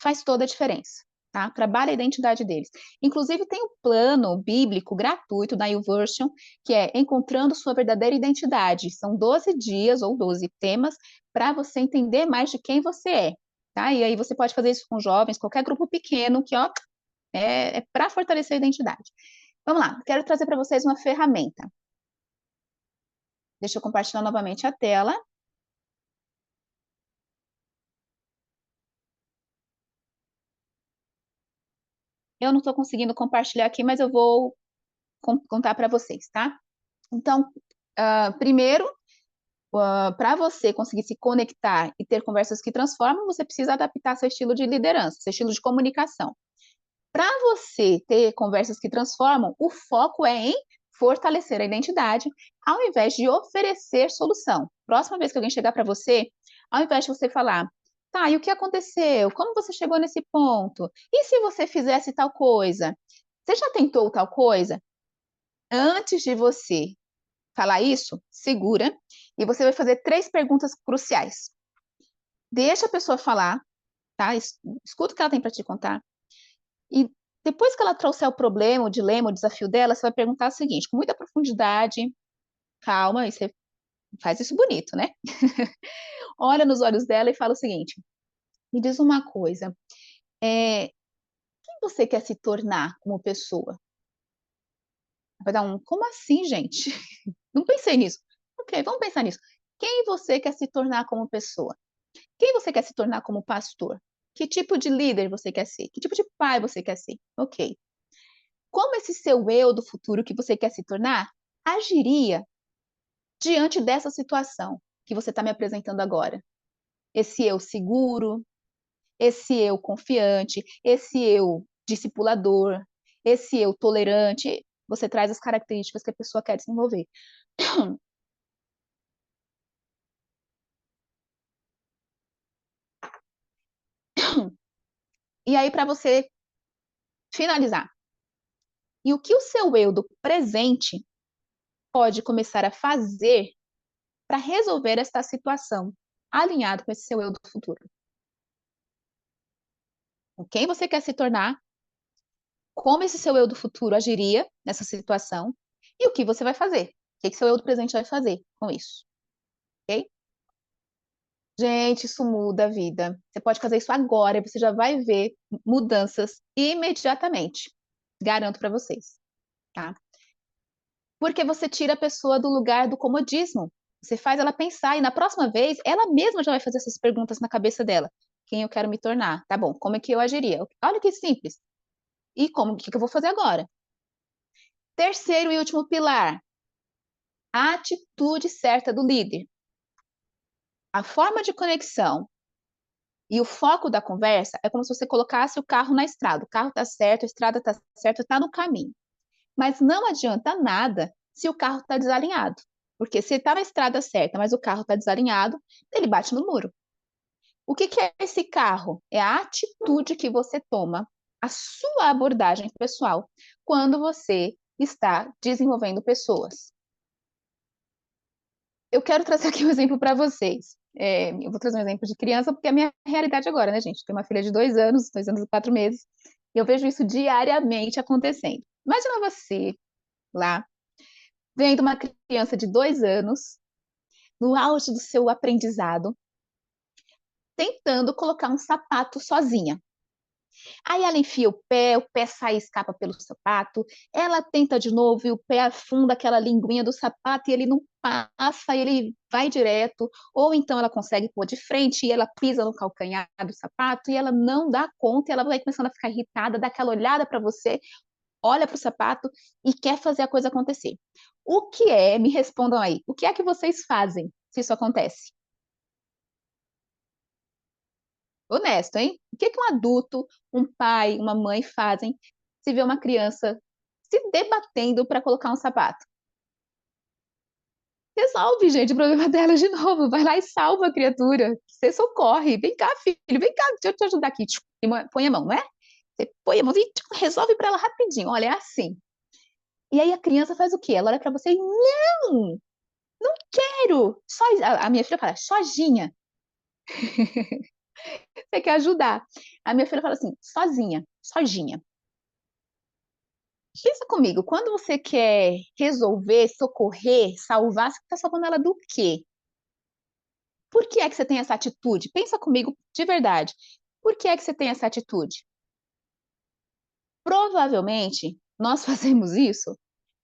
faz toda a diferença, tá? Trabalha a identidade deles. Inclusive, tem um plano bíblico gratuito da YouVersion, que é Encontrando Sua Verdadeira Identidade. São 12 dias ou 12 temas para você entender mais de quem você é, tá? E aí você pode fazer isso com jovens, qualquer grupo pequeno, que, ó, é para fortalecer a identidade. Vamos lá, quero trazer para vocês uma ferramenta. Deixa eu compartilhar novamente a tela. Eu não estou conseguindo compartilhar aqui, mas eu vou contar para vocês, tá? Então, primeiro, para você conseguir se conectar e ter conversas que transformam, você precisa adaptar seu estilo de liderança, seu estilo de comunicação. Para você ter conversas que transformam, o foco é em fortalecer a identidade, ao invés de oferecer solução. Próxima vez que alguém chegar para você, ao invés de você falar, tá, e o que aconteceu? Como você chegou nesse ponto? E se você fizesse tal coisa? Você já tentou tal coisa? Antes de você falar isso, segura, e você vai fazer 3 perguntas cruciais. Deixa a pessoa falar, tá? Escuta o que ela tem para te contar. E depois que ela trouxer o problema, o dilema, o desafio dela, você vai perguntar o seguinte, com muita profundidade, calma, e você faz isso bonito, né? Olha nos olhos dela e fala o seguinte: me diz uma coisa, quem você quer se tornar como pessoa? Vai dar um, como assim, gente? Não pensei nisso. Ok, vamos pensar nisso. Quem você quer se tornar como pessoa? Quem você quer se tornar como pastor? Que tipo de líder você quer ser? Que tipo de pai você quer ser? Ok. Como esse seu eu do futuro que você quer se tornar agiria diante dessa situação que você está me apresentando agora? Esse eu seguro, esse eu confiante, esse eu discipulador, esse eu tolerante. Você traz as características que a pessoa quer desenvolver. E aí, para você finalizar, e o que o seu eu do presente pode começar a fazer para resolver esta situação, alinhado com esse seu eu do futuro? Com quem você quer se tornar? Como esse seu eu do futuro agiria nessa situação? E o que você vai fazer? O que seu eu do presente vai fazer com isso? Ok? Gente, isso muda a vida. Você pode fazer isso agora e você já vai ver mudanças imediatamente. Garanto para vocês, tá? Porque você tira a pessoa do lugar do comodismo. Você faz ela pensar e na próxima vez ela mesma já vai fazer essas perguntas na cabeça dela. Quem eu quero me tornar? Tá bom, como é que eu agiria? Olha que simples. E como, o que eu vou fazer agora? Terceiro e último pilar, a atitude certa do líder. A forma de conexão E o foco da conversa é como se você colocasse o carro na estrada. O carro está certo, a estrada está certa, está no caminho. Mas não adianta nada se o carro está desalinhado. Porque se está na estrada certa, mas o carro está desalinhado, ele bate no muro. O que é esse carro? É a atitude que você toma, a sua abordagem pessoal, quando você está desenvolvendo pessoas. Eu quero trazer aqui um exemplo para vocês. Eu vou trazer um exemplo de criança, porque é a minha realidade agora, né, gente? Tenho uma filha de 2 anos e 4 meses, e eu vejo isso diariamente acontecendo. Imagina você lá, vendo uma criança de 2 anos, no auge do seu aprendizado, tentando colocar um sapato sozinha. Aí ela enfia o pé sai e escapa pelo sapato, ela tenta de novo e o pé afunda aquela linguinha do sapato e ele não passa, ele vai direto, ou então ela consegue pôr de frente e ela pisa no calcanhar do sapato e ela não dá conta, e ela vai começando a ficar irritada, dá aquela olhada para você, olha para o sapato e quer fazer a coisa acontecer. O que é, me respondam aí, o que é que vocês fazem se isso acontece? Honesto, hein? O que um adulto, um pai, uma mãe fazem se vê uma criança se debatendo para colocar um sapato? Resolve, gente, o problema dela de novo. Vai lá e salva a criatura. Você socorre. Vem cá, filho, vem cá, deixa eu te ajudar aqui. E põe a mão, não é? Você põe a mão e resolve para ela rapidinho. Olha, é assim. E aí a criança faz o quê? Ela olha para você e não, não quero. Só, a minha filha fala, sozinha. Você quer ajudar. A minha filha fala assim, sozinha, sozinha. Pensa comigo, quando você quer resolver, socorrer, salvar, você está salvando ela do quê? Por que é que você tem essa atitude? Pensa comigo de verdade. Por que é que você tem essa atitude? Provavelmente nós fazemos isso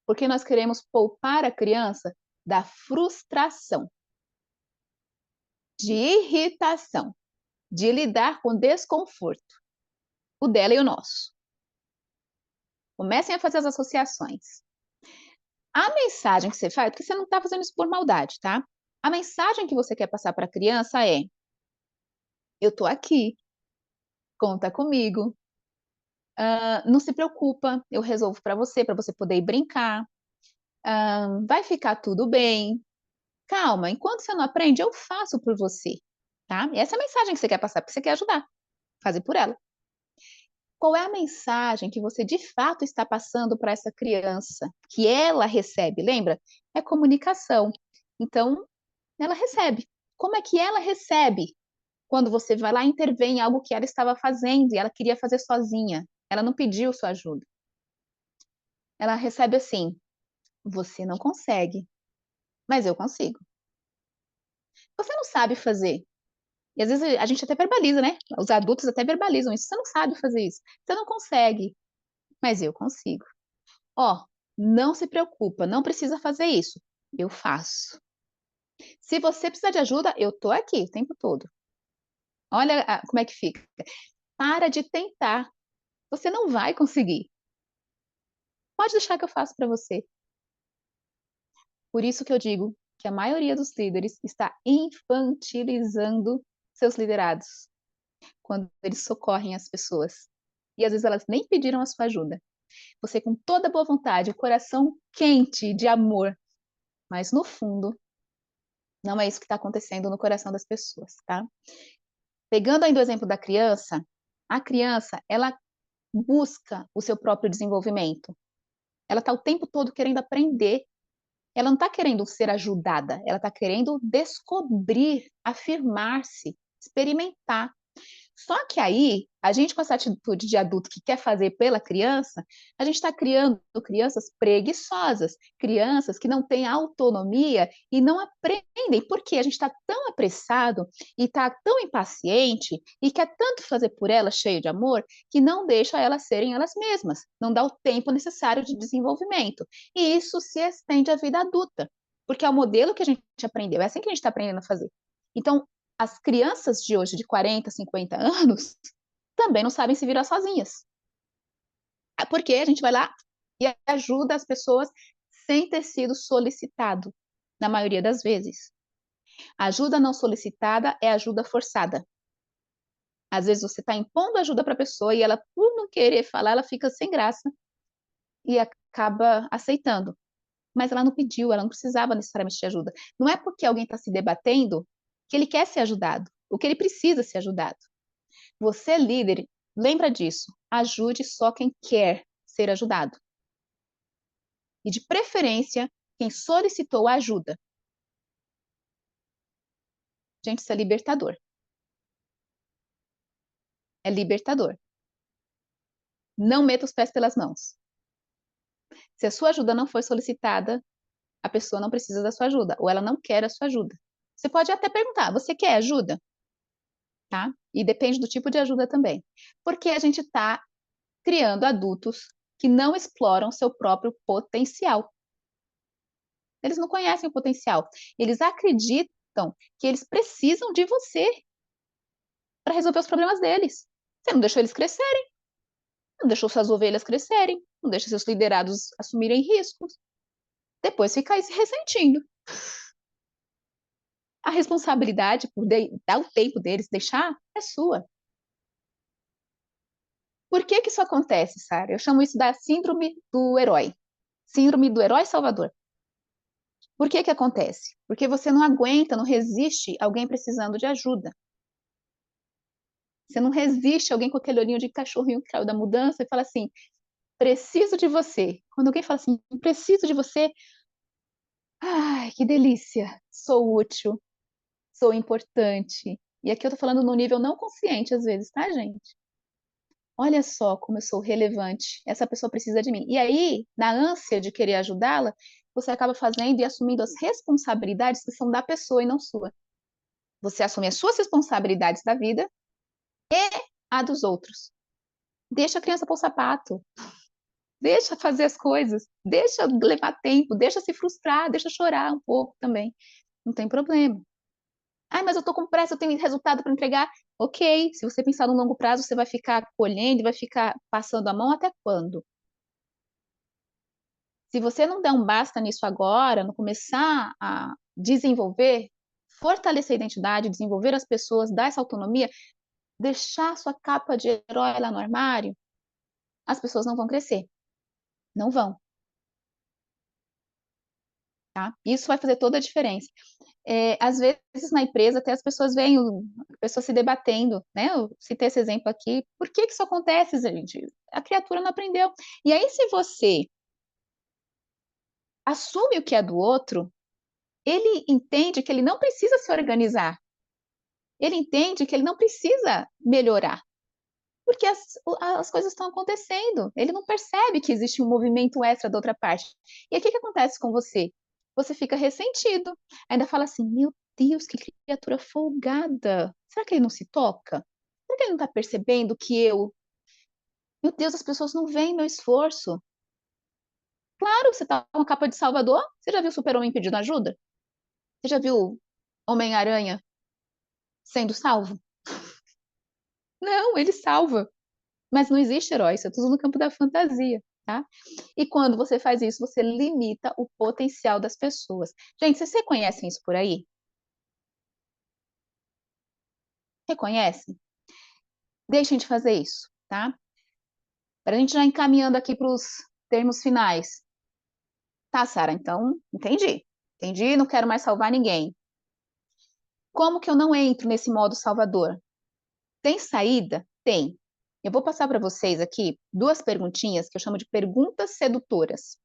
porque nós queremos poupar a criança da frustração, de irritação, de lidar com desconforto, o dela e o nosso. Comecem a fazer as associações. A mensagem que você faz, porque você não está fazendo isso por maldade, tá? A mensagem que você quer passar para a criança é: eu tô aqui, conta comigo, não se preocupa, eu resolvo para você poder ir brincar, vai ficar tudo bem, calma, enquanto você não aprende, eu faço por você, tá? Essa é a mensagem que você quer passar, porque você quer ajudar, fazer por ela. Qual é a mensagem que você de fato está passando para essa criança, que ela recebe? Lembra? É comunicação. Então, ela recebe. Como é que ela recebe? Quando você vai lá e intervém em algo que ela estava fazendo e ela queria fazer sozinha. Ela não pediu sua ajuda. Ela recebe assim: você não consegue, mas eu consigo. Você não sabe fazer. E às vezes a gente até verbaliza, né? Os adultos até verbalizam isso. Você não sabe fazer isso. Você não consegue, mas eu consigo. Ó, não se preocupa, não precisa fazer isso. Eu faço. Se você precisar de ajuda, eu tô aqui o tempo todo. Olha como é que fica. Para de tentar. Você não vai conseguir. Pode deixar que eu faço para você. Por isso que eu digo que a maioria dos líderes está infantilizando seus liderados quando eles socorrem as pessoas. E às vezes elas nem pediram a sua ajuda. Você com toda boa vontade, o coração quente de amor, mas no fundo não é isso que está acontecendo no coração das pessoas, tá? Pegando ainda o exemplo da criança, a criança, ela busca o seu próprio desenvolvimento. Ela está o tempo todo querendo aprender. Ela não está querendo ser ajudada, ela está querendo descobrir, afirmar-se, experimentar. Só que aí, a gente com essa atitude de adulto que quer fazer pela criança, a gente está criando crianças preguiçosas, crianças que não têm autonomia e não aprendem, porque a gente está tão apressado e está tão impaciente e quer tanto fazer por elas, cheio de amor, que não deixa elas serem elas mesmas, não dá o tempo necessário de desenvolvimento. E isso se estende à vida adulta, porque é o modelo que a gente aprendeu, é assim que a gente está aprendendo a fazer. Então, as crianças de hoje, de 40, 50 anos, também não sabem se virar sozinhas. Porque a gente vai lá e ajuda as pessoas sem ter sido solicitado, na maioria das vezes. A ajuda não solicitada é ajuda forçada. Às vezes você está impondo ajuda para a pessoa e ela, por não querer falar, ela fica sem graça e acaba aceitando. Mas ela não pediu, ela não precisava necessariamente de ajuda. Não é porque alguém está se debatendo que ele quer ser ajudado, o que ele precisa ser ajudado. Você, líder, lembra disso. Ajude só quem quer ser ajudado. E, de preferência, quem solicitou a ajuda. Gente, isso é libertador. É libertador. Não meta os pés pelas mãos. Se a sua ajuda não foi solicitada, a pessoa não precisa da sua ajuda, ou ela não quer a sua ajuda. Você pode até perguntar: você quer ajuda? Tá? E depende do tipo de ajuda também. Porque a gente está criando adultos que não exploram seu próprio potencial. Eles não conhecem o potencial. Eles acreditam que eles precisam de você para resolver os problemas deles. Você não deixou eles crescerem, não deixou suas ovelhas crescerem, não deixa seus liderados assumirem riscos. Depois fica aí se ressentindo. A responsabilidade por dar o tempo deles, deixar, é sua. Por que que isso acontece, Sara? Eu chamo isso da síndrome do herói. Síndrome do herói salvador. Por que que acontece? Porque você não aguenta, não resiste alguém precisando de ajuda. Você não resiste alguém com aquele olhinho de cachorrinho que caiu da mudança e fala assim, preciso de você. Quando alguém fala assim, preciso de você, ai, que delícia, sou útil, sou importante. E aqui eu tô falando no nível não consciente às vezes, tá, gente? Olha só como eu sou relevante, essa pessoa precisa de mim. E aí, na ânsia de querer ajudá-la, você acaba fazendo e assumindo as responsabilidades que são da pessoa e não sua. Você assume as suas responsabilidades da vida e a dos outros. Deixa a criança pôr o sapato, deixa fazer as coisas, deixa levar tempo, deixa se frustrar, deixa chorar um pouco também. Não tem problema. Ah, mas eu tô com pressa, eu tenho resultado para entregar. Ok, se você pensar no longo prazo, você vai ficar colhendo, vai ficar passando a mão até quando? Se você não der um basta nisso agora, não começar a desenvolver, fortalecer a identidade, desenvolver as pessoas, dar essa autonomia, deixar sua capa de herói lá no armário, as pessoas não vão crescer. Não vão, tá? Isso vai fazer toda a diferença. Às vezes na empresa até as pessoas veem pessoas se debatendo, né? Eu citei esse exemplo aqui. Por que que isso acontece, gente? A criatura não aprendeu. E aí, se você assume o que é do outro, ele entende que ele não precisa se organizar. Ele entende que ele não precisa melhorar. Porque as coisas estão acontecendo. Ele não percebe que existe um movimento extra da outra parte. E aí, o que que acontece com você? Você fica ressentido. Ainda fala assim: meu Deus, que criatura folgada. Será que ele não se toca? Será que ele não está percebendo que eu. Meu Deus, as pessoas não veem meu esforço. Claro, você está com a capa de Salvador. Você já viu o Super-Homem pedindo ajuda? Você já viu Homem-Aranha sendo salvo? Não, ele salva. Mas não existe herói, isso é tudo no campo da fantasia, tá? E quando você faz isso, você limita o potencial das pessoas. Gente, vocês reconhecem isso por aí? Reconhecem? Deixem de fazer isso, tá? Para a gente já encaminhando aqui para os termos finais. Tá, Sara, então, entendi. Entendi, não quero mais salvar ninguém. Como que eu não entro nesse modo salvador? Tem saída? Tem. Eu vou passar para vocês aqui duas perguntinhas que eu chamo de perguntas sedutoras.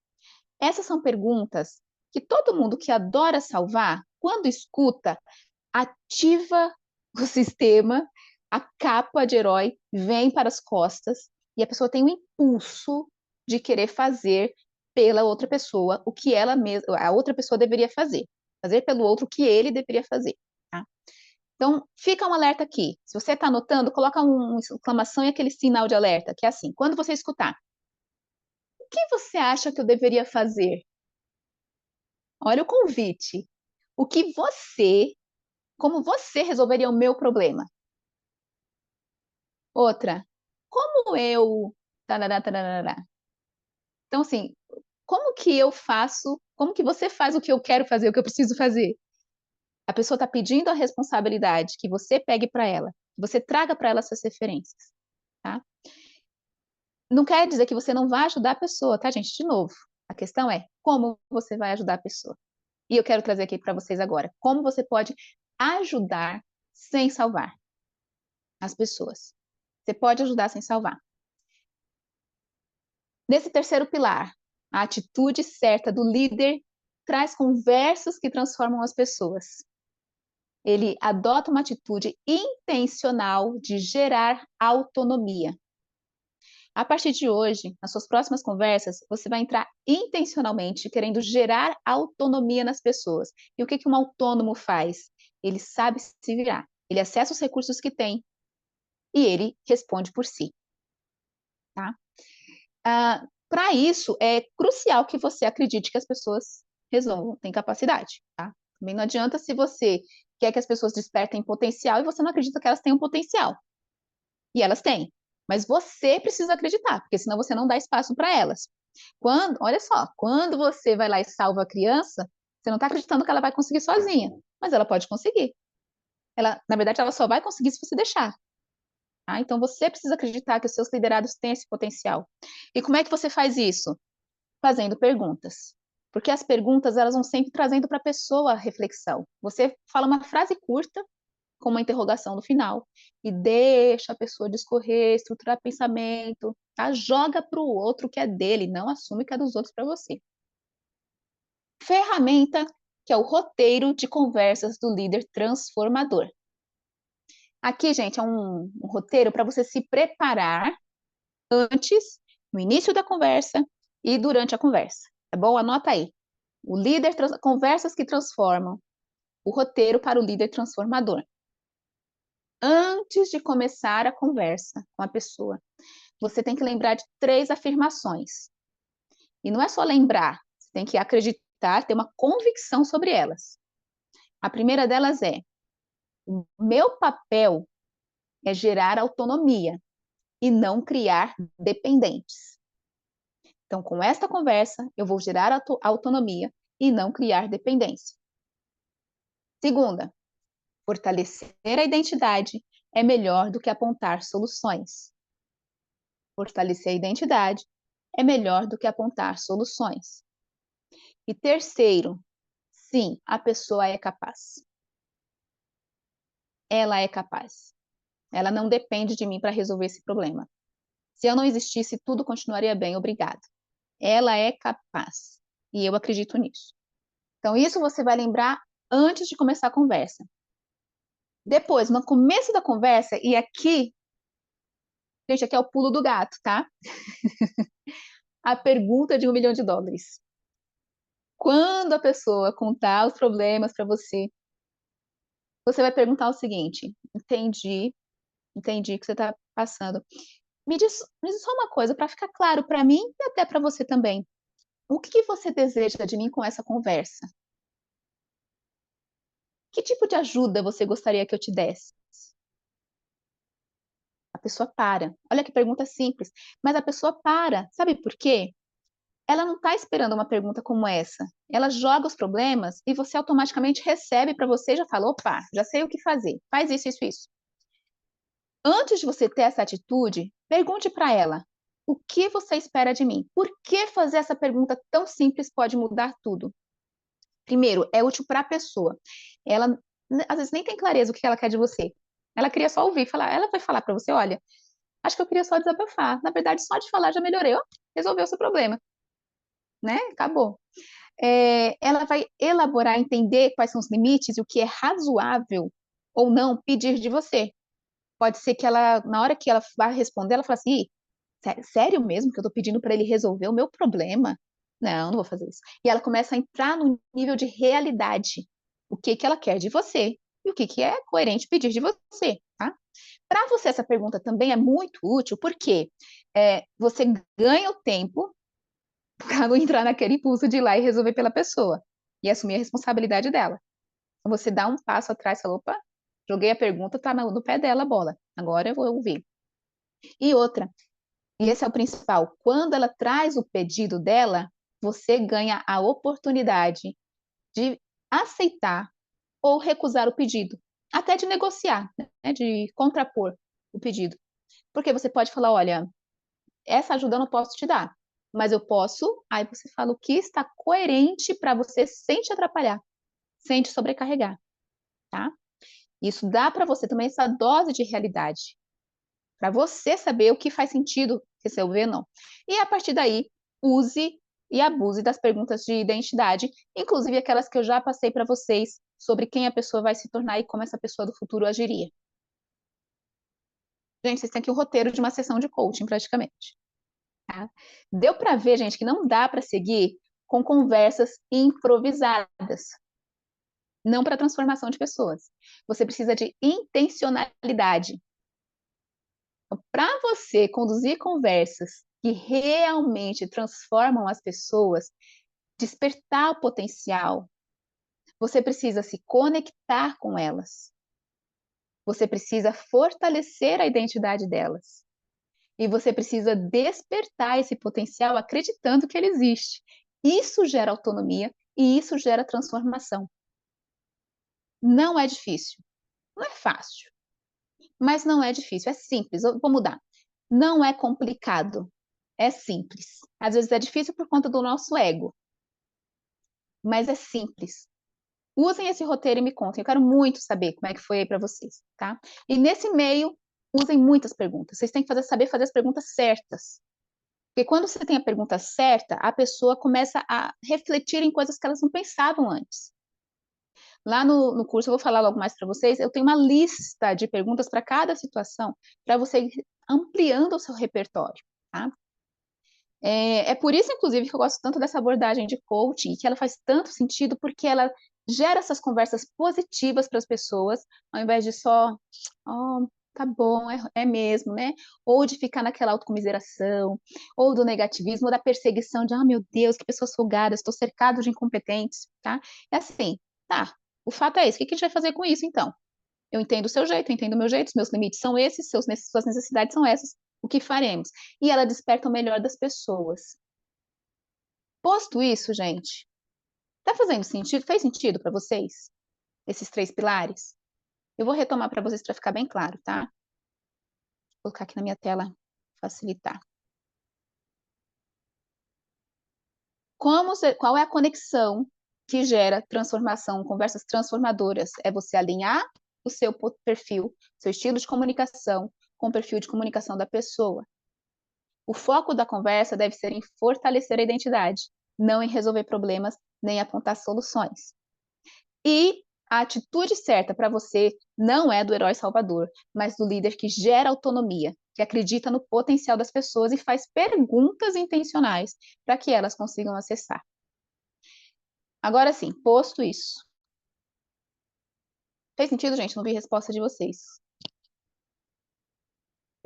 Essas são perguntas que todo mundo que adora salvar, quando escuta, ativa o sistema, a capa de herói vem para as costas e a pessoa tem o impulso de querer fazer pela outra pessoa o que ela mesma, a outra pessoa deveria fazer pelo outro o que ele deveria fazer. Tá? Então, fica um alerta aqui. Se você está anotando, coloca uma exclamação e aquele sinal de alerta, que é assim, quando você escutar, o que você acha que eu deveria fazer? Olha o convite. O que você, como você resolveria o meu problema? Outra, como eu. Tarará, tarará. Então, assim, como que eu faço, como que você faz o que eu quero fazer, o que eu preciso fazer? A pessoa está pedindo a responsabilidade que você pegue para ela. Você traga para ela essas referências, tá? Não quer dizer que você não vai ajudar a pessoa, tá, gente? De novo, a questão é como você vai ajudar a pessoa. E eu quero trazer aqui para vocês agora, como você pode ajudar sem salvar as pessoas. Você pode ajudar sem salvar. Nesse terceiro pilar, a atitude certa do líder traz conversas que transformam as pessoas. Ele adota uma atitude intencional de gerar autonomia. A partir de hoje, nas suas próximas conversas, você vai entrar intencionalmente querendo gerar autonomia nas pessoas. E o que um autônomo faz? Ele sabe se virar, ele acessa os recursos que tem e ele responde por si. Tá? Para isso, é crucial que você acredite que as pessoas resolvam, têm capacidade. Tá? Também não adianta se você quer que as pessoas despertem potencial e você não acredita que elas tenham potencial. E elas têm. Mas você precisa acreditar, porque senão você não dá espaço para elas. Olha só, quando você vai lá e salva a criança, você não está acreditando que ela vai conseguir sozinha, mas ela pode conseguir. Na verdade, ela só vai conseguir se você deixar. Tá? Então, você precisa acreditar que os seus liderados têm esse potencial. E como é que você faz isso? Fazendo perguntas. Porque as perguntas, elas vão sempre trazendo para a pessoa a reflexão. Você fala uma frase curta, com uma interrogação no final, e deixa a pessoa discorrer, estruturar pensamento, tá? Joga para o outro que é dele, não assume que é dos outros para você. Ferramenta, que é o roteiro de conversas do líder transformador. Aqui, gente, é um roteiro para você se preparar antes, no início da conversa e durante a conversa, tá bom? Anota aí. Conversas que transformam, o roteiro para o líder transformador. Antes de começar a conversa com a pessoa, você tem que lembrar de 3 afirmações. E não é só lembrar, você tem que acreditar, ter uma convicção sobre elas. A primeira delas é: o meu papel é gerar autonomia e não criar dependentes. Então, com esta conversa, eu vou gerar autonomia e não criar dependência. Segunda, fortalecer a identidade é melhor do que apontar soluções. Fortalecer a identidade é melhor do que apontar soluções. E terceiro, sim, a pessoa é capaz. Ela é capaz. Ela não depende de mim para resolver esse problema. Se eu não existisse, tudo continuaria bem, obrigado. Ela é capaz. E eu acredito nisso. Então, isso você vai lembrar antes de começar a conversa. Depois, no começo da conversa, e aqui, gente, aqui é o pulo do gato, tá? A pergunta de $1 milhão. Quando a pessoa contar os problemas para você, você vai perguntar o seguinte: entendi o que você está passando. Me diz só uma coisa, para ficar claro para mim e até para você também. O que você deseja de mim com essa conversa? Que tipo de ajuda você gostaria que eu te desse? A pessoa para. Olha que pergunta simples, mas a pessoa para. Sabe por quê? Ela não está esperando uma pergunta como essa. Ela joga os problemas e você automaticamente recebe para você e já fala: opa, já sei o que fazer. Faz isso, isso, isso. Antes de você ter essa atitude, pergunte para ela: o que você espera de mim? Por que fazer essa pergunta tão simples pode mudar tudo? Primeiro, é útil para a pessoa. Ela às vezes nem tem clareza o que ela quer de você. Ela queria só ouvir, falar. Ela vai falar para você: olha, acho que eu queria só desabafar. Na verdade, só de falar já melhorei. Ó, resolveu o seu problema, né? Acabou. Ela vai elaborar, entender quais são os limites e o que é razoável ou não pedir de você. Pode ser que ela, na hora que ela vai responder, ela fala assim: sério mesmo que eu tô pedindo para ele resolver o meu problema? Não, não vou fazer isso. E ela começa a entrar no nível de realidade. O que que ela quer de você e o que que é coerente pedir de você, tá? Para você, essa pergunta também é muito útil, porque você ganha o tempo para não entrar naquele impulso de ir lá e resolver pela pessoa e assumir a responsabilidade dela. Então, você dá um passo atrás e fala: opa, joguei a pergunta, tá no pé dela a bola. Agora eu vou ouvir. E outra, e esse é o principal, quando ela traz o pedido dela, você ganha a oportunidade de aceitar ou recusar o pedido. até de negociar, né, de contrapor o pedido. Porque você pode falar, olha, essa ajuda eu não posso te dar, mas eu posso, aí você fala o que está coerente para você sem te atrapalhar, sem te sobrecarregar, tá? Isso dá para você também essa dose de realidade, para você saber o que faz sentido receber ou não. E a partir daí, use e abuse das perguntas de identidade, inclusive aquelas que eu já passei para vocês sobre quem a pessoa vai se tornar e como essa pessoa do futuro agiria. Gente, vocês têm aqui o roteiro de uma sessão de coaching, praticamente. Tá? Deu para ver, gente, que não dá para seguir com conversas improvisadas, não para transformação de pessoas. Você precisa de intencionalidade. Então, para você conduzir conversas que realmente transformam as pessoas, despertar o potencial, você precisa se conectar com elas. Você precisa fortalecer a identidade delas. E você precisa despertar esse potencial acreditando que ele existe. Isso gera autonomia e isso gera transformação. Não é difícil, não é fácil, mas não é difícil, é simples. Eu vou mudar. Não é complicado, é simples. Às vezes é difícil por conta do nosso ego, mas é simples. Usem esse roteiro e me contem. Eu quero muito saber como é que foi aí para vocês, tá? E nesse meio, usem muitas perguntas. Vocês têm que saber fazer as perguntas certas. Porque quando você tem a pergunta certa, a pessoa começa a refletir em coisas que elas não pensavam antes. Lá no curso, eu vou falar logo mais para vocês, eu tenho uma lista de perguntas para cada situação, para você ir ampliando o seu repertório, tá? É por isso, inclusive, que eu gosto tanto dessa abordagem de coaching, que ela faz tanto sentido, porque ela gera essas conversas positivas para as pessoas, ao invés de só, oh, tá bom, é mesmo, né? Ou de ficar naquela autocomiseração, ou do negativismo, ou da perseguição de, ah, meu Deus, que pessoas folgadas, estou cercado de incompetentes, tá? É assim, tá, o fato é esse, o que a gente vai fazer com isso, então? Eu entendo o seu jeito, eu entendo o meu jeito, os meus limites são esses, suas necessidades são essas, o que faremos? E ela desperta o melhor das pessoas. Posto isso, gente, tá fazendo sentido? Fez sentido para vocês? Esses três pilares? Eu vou retomar para vocês para ficar bem claro, tá? Vou colocar aqui na minha tela, facilitar. Qual é a conexão que gera transformação, conversas transformadoras? É você alinhar o seu perfil, seu estilo de comunicação com o perfil de comunicação da pessoa. O foco da conversa deve ser em fortalecer a identidade, não em resolver problemas nem apontar soluções. E a atitude certa para você não é do herói salvador, mas do líder que gera autonomia, que acredita no potencial das pessoas e faz perguntas intencionais para que elas consigam acessar. Agora sim, posto isso. Fez sentido, gente? Não vi resposta de vocês.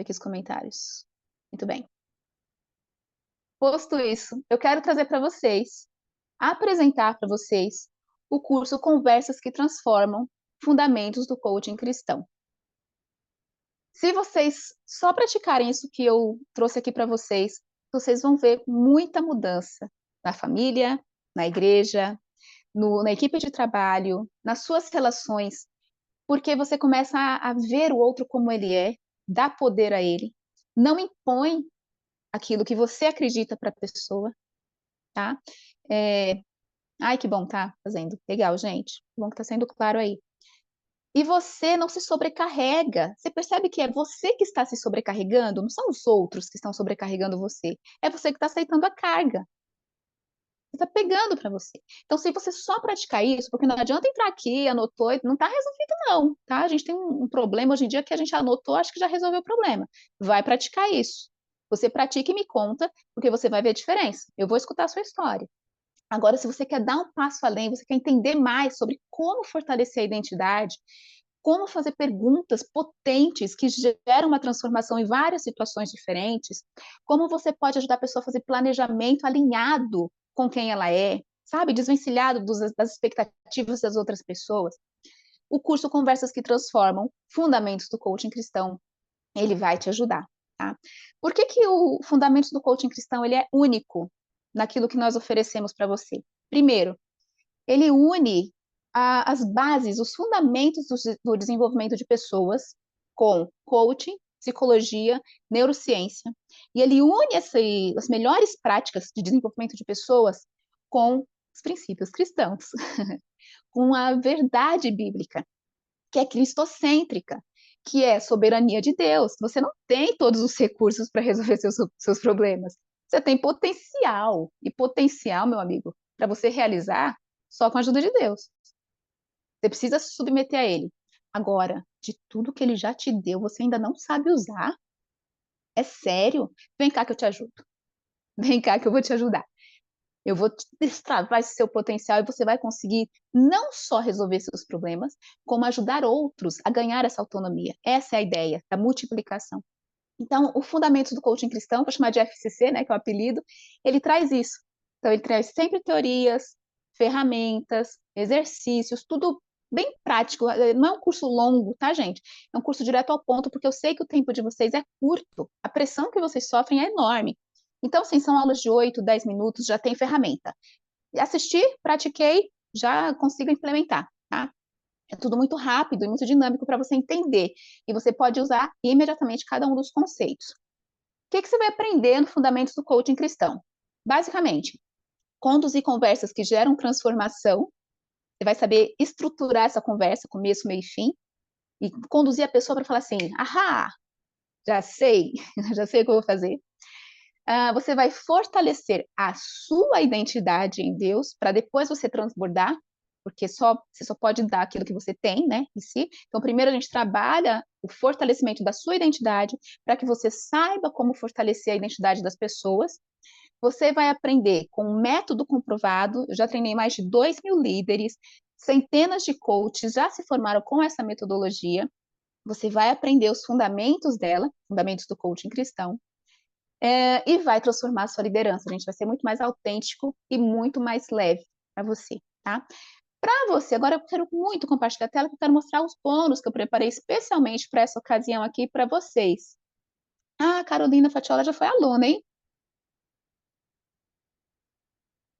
Aqui os comentários. Muito bem. Posto isso, eu quero trazer para vocês, apresentar para vocês o curso Conversas que Transformam, Fundamentos do Coaching Cristão. Se vocês só praticarem isso que eu trouxe aqui para vocês, vocês vão ver muita mudança na família, na igreja, na equipe de trabalho, nas suas relações, porque você começa a ver o outro como ele é, dá poder a ele, não impõe aquilo que você acredita para a pessoa, tá? Ai, que bom tá fazendo. Legal, gente. Que bom que tá sendo claro aí. E você não se sobrecarrega. Você percebe que é você que está se sobrecarregando, não são os outros que estão sobrecarregando você. É você que está aceitando a carga. Você está pegando para você. Então, se você só praticar isso, porque não adianta entrar aqui, anotou, não está resolvido, não, tá? A gente tem um problema hoje em dia que a gente anotou, acho que já resolveu o problema. Vai praticar isso. Você pratica e me conta, porque você vai ver a diferença. Eu vou escutar a sua história. Agora, se você quer dar um passo além, você quer entender mais sobre como fortalecer a identidade, como fazer perguntas potentes que geram uma transformação em várias situações diferentes, como você pode ajudar a pessoa a fazer planejamento alinhado com quem ela é, sabe? Desvencilhado das expectativas das outras pessoas. O curso Conversas que Transformam, Fundamentos do Coaching Cristão, ele vai te ajudar, tá? Por que o Fundamentos do Coaching Cristão ele é único naquilo que nós oferecemos para você? Primeiro, ele une as bases, os fundamentos do desenvolvimento de pessoas com coaching, psicologia, neurociência, e ele une as melhores práticas de desenvolvimento de pessoas com os princípios cristãos, com a verdade bíblica, que é cristocêntrica, que é soberania de Deus. Você não tem todos os recursos para resolver seus problemas. Você tem potencial, e potencial, meu amigo, para você realizar só com a ajuda de Deus. Você precisa se submeter a ele. Agora, de tudo que ele já te deu, você ainda não sabe usar? É sério? Vem cá que eu te ajudo. Vem cá que eu vou te ajudar. Eu vou destravar esse seu potencial e você vai conseguir não só resolver seus problemas, como ajudar outros a ganhar essa autonomia. Essa é a ideia da multiplicação. Então, o fundamento do coaching cristão, que eu chamo de FCC, né, que é o apelido, ele traz isso. Então, ele traz sempre teorias, ferramentas, exercícios, tudo bem prático. Não é um curso longo, tá, gente? É um curso direto ao ponto, porque eu sei que o tempo de vocês é curto. A pressão que vocês sofrem é enorme. Então, sim, são aulas de 8, 10 minutos, já tem ferramenta. Assisti, pratiquei, já consigo implementar, tá? É tudo muito rápido e muito dinâmico para você entender. E você pode usar imediatamente cada um dos conceitos. O que você vai aprender no Fundamentos do Coaching Cristão? Basicamente, conduzir conversas que geram transformação. Você vai saber estruturar essa conversa, começo, meio e fim, e conduzir a pessoa para falar assim: ahá, já sei, já sei o que eu vou fazer. Você vai fortalecer a sua identidade em Deus para depois você transbordar, porque você só pode dar aquilo que você tem, né, em si. Então, primeiro a gente trabalha o fortalecimento da sua identidade para que você saiba como fortalecer a identidade das pessoas. Você vai aprender com um método comprovado. Eu já treinei mais de 2.000 líderes, centenas de coaches já se formaram com essa metodologia. Você vai aprender os fundamentos dela, fundamentos do coaching cristão, e vai transformar a sua liderança. A gente vai ser muito mais autêntico e muito mais leve para você, tá? Para você, agora eu quero muito compartilhar a tela, que eu quero mostrar os bônus que eu preparei especialmente para essa ocasião aqui para vocês. Ah, a Carolina Fatiola já foi aluna, hein?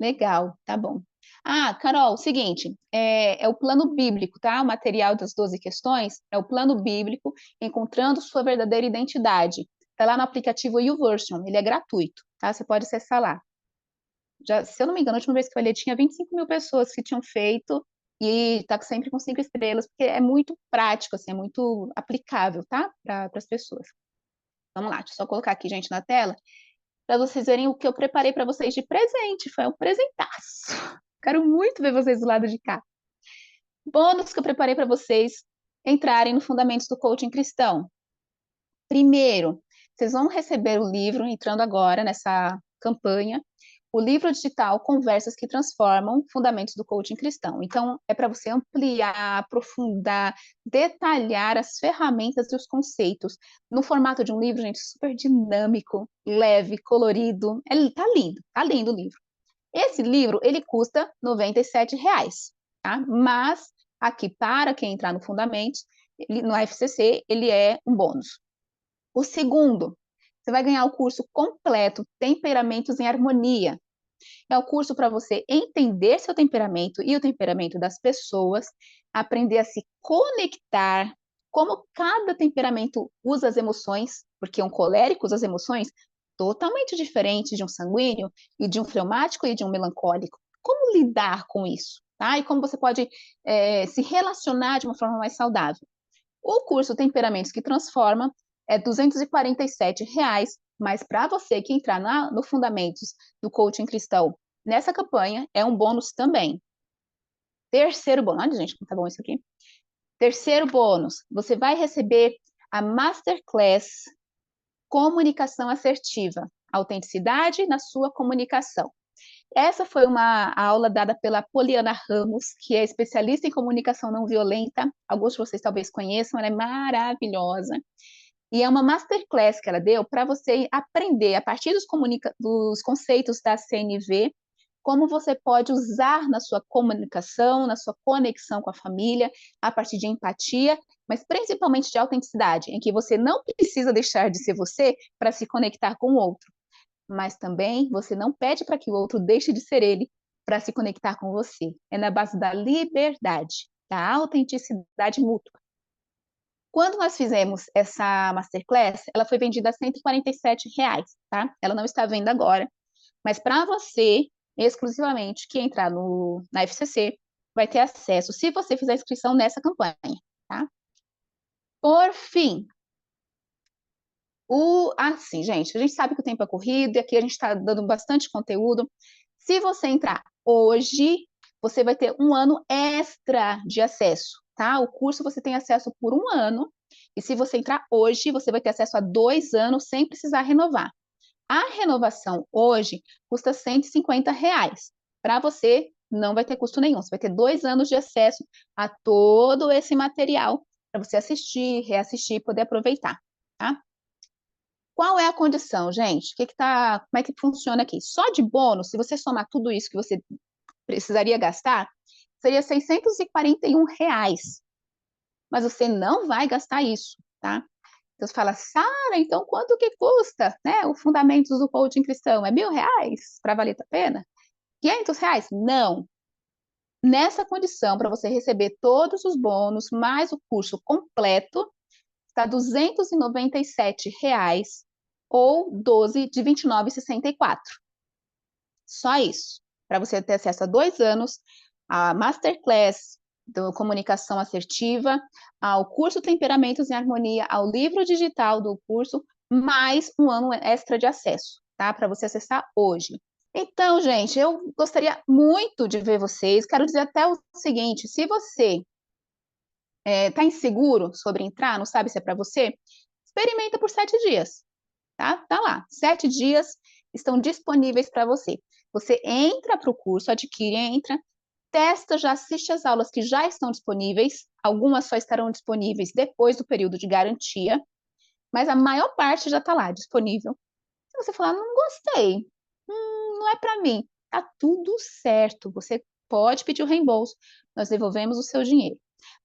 Legal, tá bom. Ah, Carol, seguinte, é o plano bíblico, tá? O material das 12 questões é o plano bíblico, encontrando sua verdadeira identidade. Tá lá no aplicativo YouVersion, ele é gratuito, tá? Você pode acessar lá. Já, se eu não me engano, a última vez que eu olhei, tinha 25.000 pessoas que tinham feito e tá sempre com 5 estrelas, porque é muito prático, assim, é muito aplicável, tá? Para as pessoas. Vamos lá, deixa eu só colocar aqui, gente, na tela, para vocês verem o que eu preparei para vocês de presente. Foi um presentaço. Quero muito ver vocês do lado de cá. Bônus que eu preparei para vocês entrarem no Fundamentos do Coaching Cristão. Primeiro, vocês vão receber o livro, entrando agora nessa campanha, o livro digital Conversas que Transformam, Fundamentos do Coaching Cristão. Então, é para você ampliar, aprofundar, detalhar as ferramentas e os conceitos no formato de um livro, gente, super dinâmico, leve, colorido. Tá lindo o livro. Esse livro, ele custa R$ 97, tá? Mas, aqui, para quem entrar no Fundamentos, no FCC, ele é um bônus. O segundo, você vai ganhar o curso completo, Temperamentos em Harmonia. É o curso para você entender seu temperamento e o temperamento das pessoas, aprender a se conectar, como cada temperamento usa as emoções, porque um colérico usa as emoções totalmente diferentes de um sanguíneo e de um fleumático e de um melancólico. Como lidar com isso? Tá? E como você pode se relacionar de uma forma mais saudável. O curso Temperamentos que Transforma é R$ 247, mas para você que entrar no Fundamentos do Coaching Cristão nessa campanha, é um bônus também. Terceiro bônus, olha gente, como tá bom isso aqui. Terceiro bônus, você vai receber a Masterclass Comunicação Assertiva, Autenticidade na sua comunicação. Essa foi uma aula dada pela Poliana Ramos, que é especialista em comunicação não violenta. Alguns de vocês talvez conheçam, ela é maravilhosa. E é uma masterclass que ela deu para você aprender, a partir dos conceitos da CNV, como você pode usar na sua comunicação, na sua conexão com a família, a partir de empatia, mas principalmente de autenticidade, em que você não precisa deixar de ser você para se conectar com o outro, mas também você não pede para que o outro deixe de ser ele para se conectar com você. É na base da liberdade, da autenticidade mútua. Quando nós fizemos essa masterclass, ela foi vendida a R$ 147, tá? Ela não está vendo agora, mas para você, exclusivamente, que entrar na FCC, vai ter acesso, se você fizer inscrição nessa campanha, tá? Por fim, assim, gente, a gente sabe que o tempo é corrido e aqui a gente está dando bastante conteúdo. Se você entrar hoje, você vai ter um ano extra de acesso, tá? O curso você tem acesso por um ano, e se você entrar hoje, você vai ter acesso a 2 anos sem precisar renovar. A renovação hoje custa R$ 150. Para você, não vai ter custo nenhum. Você vai ter 2 anos de acesso a todo esse material para você assistir, reassistir e poder aproveitar, tá? Qual é a condição, gente? Como é que funciona aqui? Só de bônus, se você somar tudo isso que você precisaria gastar, seria R$ 641. Mas você não vai gastar isso, tá? Então você fala, Sara, então quanto que custa, né? O Fundamentos do Coaching Cristão é R$ 1.000 para valer a pena? R$ 500? Não. Nessa condição, para você receber todos os bônus, mais o curso completo, está R$ 297 ou 12 de R$ 29,64. Só isso. Para você ter acesso a 2 anos, a Masterclass do Comunicação Assertiva, ao curso Temperamentos em Harmonia, ao livro digital do curso, mais um ano extra de acesso, tá? Para você acessar hoje. Então, gente, eu gostaria muito de ver vocês. Quero dizer até o seguinte: se você está inseguro sobre entrar, não sabe se é para você, experimenta por 7 dias, tá? Tá lá, 7 dias estão disponíveis para você. Você entra para o curso, adquire, entra, testa, já assiste as aulas que já estão disponíveis. Algumas só estarão disponíveis depois do período de garantia, mas a maior parte já está lá disponível. Se você falar, não gostei, não é para mim, tá tudo certo. Você pode pedir o reembolso, nós devolvemos o seu dinheiro.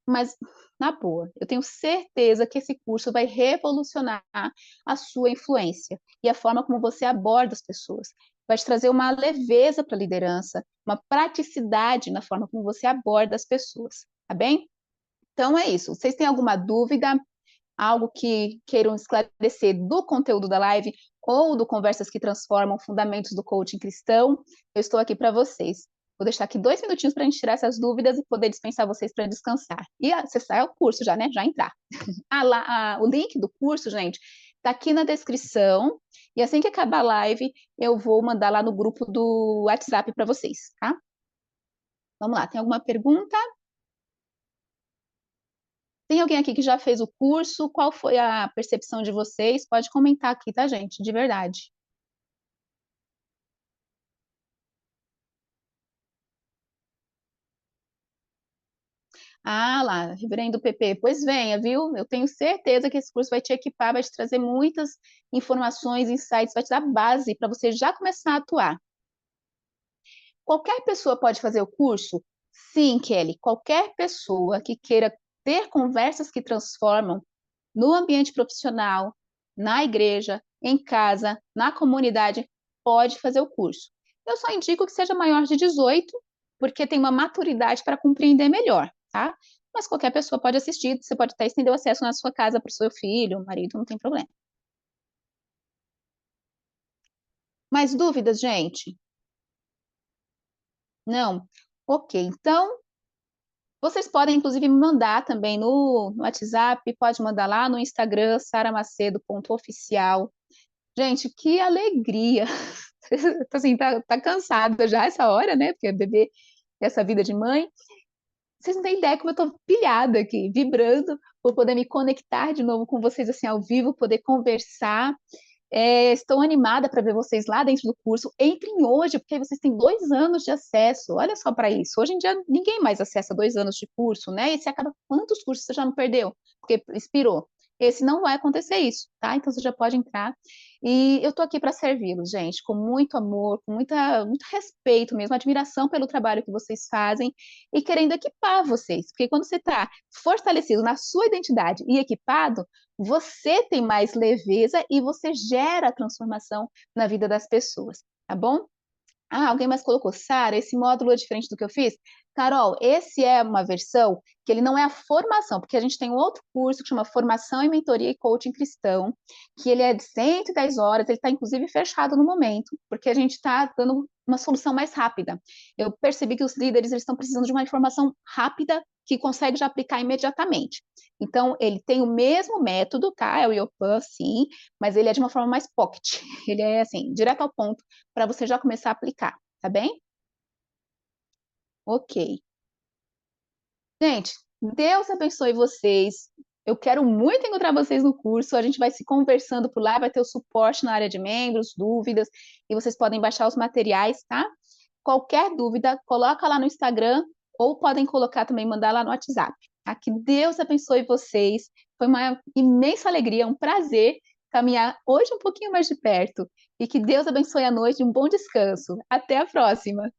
Mas, na boa, eu tenho certeza que esse curso vai revolucionar a sua influência e a forma como você aborda as pessoas. Vai te trazer uma leveza para a liderança, uma praticidade na forma como você aborda as pessoas, tá bem? Então é isso. Vocês têm alguma dúvida, algo que queiram esclarecer do conteúdo da live ou do Conversas que Transformam Fundamentos do Coaching Cristão? Eu estou aqui para vocês. Vou deixar aqui 2 minutinhos para a gente tirar essas dúvidas e poder dispensar vocês para descansar. E acessar o curso já, né? Já entrar. O link do curso, gente, está aqui na descrição. E assim que acabar a live, eu vou mandar lá no grupo do WhatsApp para vocês, tá? Vamos lá, tem alguma pergunta? Tem alguém aqui que já fez o curso? Qual foi a percepção de vocês? Pode comentar aqui, tá, gente? De verdade. Ah, lá, Reverendo PP, pois venha, viu? Eu tenho certeza que esse curso vai te equipar, vai te trazer muitas informações, insights, vai te dar base para você já começar a atuar. Qualquer pessoa pode fazer o curso? Sim, Kelly, qualquer pessoa que queira ter conversas que transformam no ambiente profissional, na igreja, em casa, na comunidade, pode fazer o curso. Eu só indico que seja maior de 18, porque tem uma maturidade para compreender melhor, tá? Mas qualquer pessoa pode assistir, você pode até estender o acesso na sua casa para o seu filho, marido, não tem problema. Mais dúvidas, gente? Não? Ok, então vocês podem, inclusive, me mandar também no WhatsApp, pode mandar lá no Instagram, saramacedo.oficial. Gente, que alegria! Assim, tá cansada já essa hora, né? Porque bebê essa vida de mãe. Vocês não têm ideia como eu tô pilhada aqui, vibrando por poder me conectar de novo com vocês assim ao vivo, poder conversar. Estou animada para ver vocês lá dentro do curso. Entrem hoje, porque vocês têm 2 anos de acesso. Olha só para isso. Hoje em dia, ninguém mais acessa 2 anos de curso, né? E você acaba. Quantos cursos você já não perdeu? Porque expirou. Esse não vai acontecer isso, tá? Então você já pode entrar. E eu estou aqui para servi-los, gente, com muito amor, com muito respeito mesmo, admiração pelo trabalho que vocês fazem e querendo equipar vocês. Porque quando você está fortalecido na sua identidade e equipado, você tem mais leveza e você gera a transformação na vida das pessoas, tá bom? Ah, alguém mais colocou, Sara, esse módulo é diferente do que eu fiz? Carol, esse é uma versão que ele não é a formação, porque a gente tem um outro curso que chama Formação em Mentoria e Coaching Cristão, que ele é de 110 horas, ele está inclusive fechado no momento, porque a gente está dando uma solução mais rápida. Eu percebi que os líderes eles estão precisando de uma informação rápida que consegue já aplicar imediatamente. Então, ele tem o mesmo método, tá? É o Iopan, sim, mas ele é de uma forma mais pocket. Ele é assim, direto ao ponto, para você já começar a aplicar, tá bem? Ok. Gente, Deus abençoe vocês. Eu quero muito encontrar vocês no curso. A gente vai se conversando por lá, vai ter o suporte na área de membros, dúvidas, e vocês podem baixar os materiais, tá? Qualquer dúvida, coloca lá no Instagram ou podem colocar também, mandar lá no WhatsApp. Tá? Que Deus abençoe vocês. Foi uma imensa alegria, um prazer caminhar hoje um pouquinho mais de perto. E que Deus abençoe a noite, um bom descanso. Até a próxima.